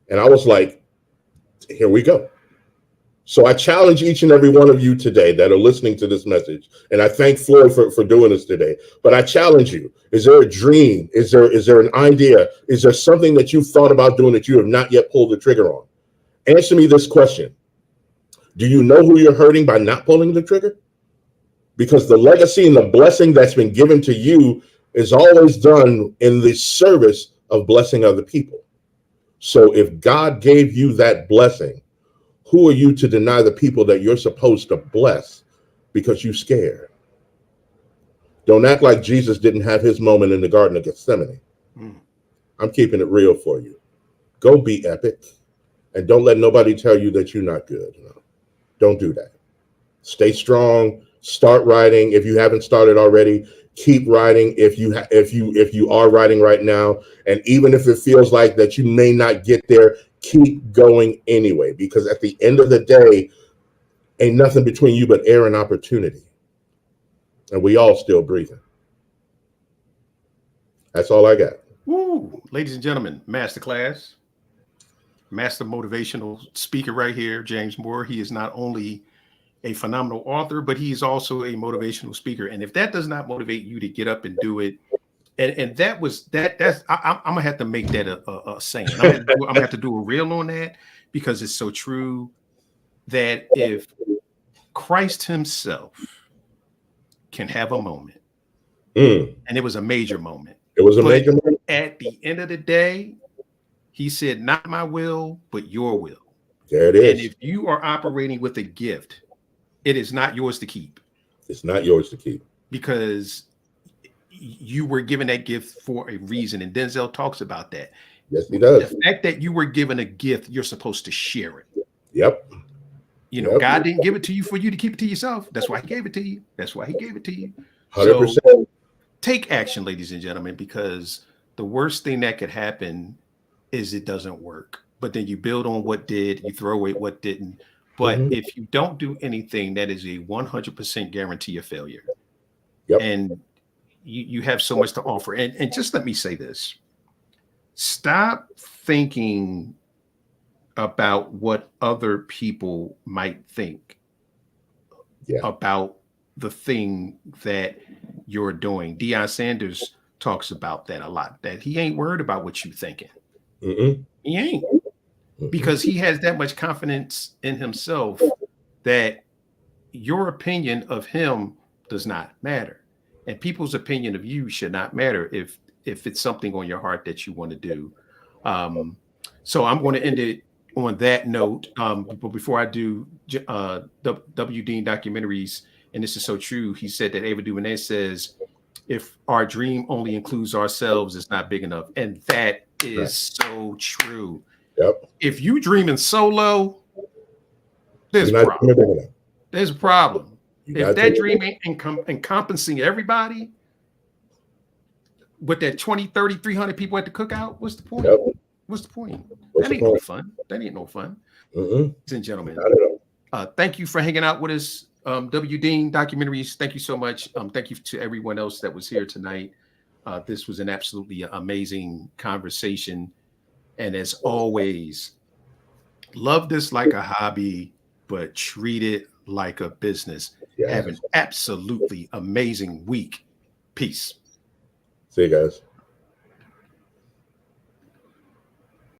And I was like, here we go. So I challenge each and every one of you today that are listening to this message. And I thank Floyd for doing this today. But I challenge you. Is there a dream? Is there an idea? Is there something that you've thought about doing that you have not yet pulled the trigger on? Answer me this question. Do you know who you're hurting by not pulling the trigger? Because the legacy and the blessing that's been given to you is always done in the service of blessing other people. So if God gave you that blessing, who are you to deny the people that you're supposed to bless because you're scared? Don't act like Jesus didn't have his moment in the Garden of Gethsemane. I'm keeping it real for you. Go be epic. And don't let nobody tell you that you're not good. Don't do that. Stay strong. Start writing. If you haven't started already, keep writing. If you are writing right now, and even if it feels like that you may not get there, keep going anyway, because at the end of the day, ain't nothing between you but air and opportunity. And we all still breathing. That's all I got. Woo. Ladies and gentlemen, masterclass, master motivational speaker right here, James Moore. He is not only a phenomenal author, but he's also a motivational speaker. And if that does not motivate you to get up and do it, and that's I'm gonna have to make that a saying. I'm gonna have to do a reel on that, because it's so true that if Christ himself can have a moment, And it was a major moment. It was a But major moment. at the end of the day, he said, not my will, but your will. There it And is. if you are operating with a gift, it is not yours to keep. It's not yours to keep. Because you were given that gift for a reason. And Denzel talks about that. Yes, he does. The fact that you were given a gift, you're supposed to share it. Yep. You know, God didn't give it to you for you to keep it to yourself. That's why he gave it to you. That's why he gave it to you. 100%. So take action, ladies and gentlemen, because the worst thing that could happen is it doesn't work. But then you build on what did, you throw away what didn't. But if you don't do anything, that is a 100% guarantee of failure. Yep. And you have so much to offer. And just let me say this. Stop thinking about what other people might think about the thing that you're doing. Deion Sanders talks about that a lot, that he ain't worried about what you're thinking. He ain't. Because he has that much confidence in himself that your opinion of him does not matter. And people's opinion of you should not matter if it's something on your heart that you want to do. So I'm going to end it on that note. But before I do, W. Dean Documentaries, and this is so true, he said that Ava DuVernay says, if our dream only includes ourselves, it's not big enough. And that is so true. Yep. If you dreaming solo, there's a problem. There's a problem. If that dream ain't encompassing everybody, with that 20, 30, 300 people at the cookout, what's the point? Yep. What's the point? That ain't no fun. That ain't no fun. Ladies and gentlemen, thank you for hanging out with us. W. Dean Documentaries, thank you so much. Thank you to everyone else that was here tonight. This was an absolutely amazing conversation. And as always, love this like a hobby, but treat it like a business. Have an absolutely amazing week. Peace. See you guys.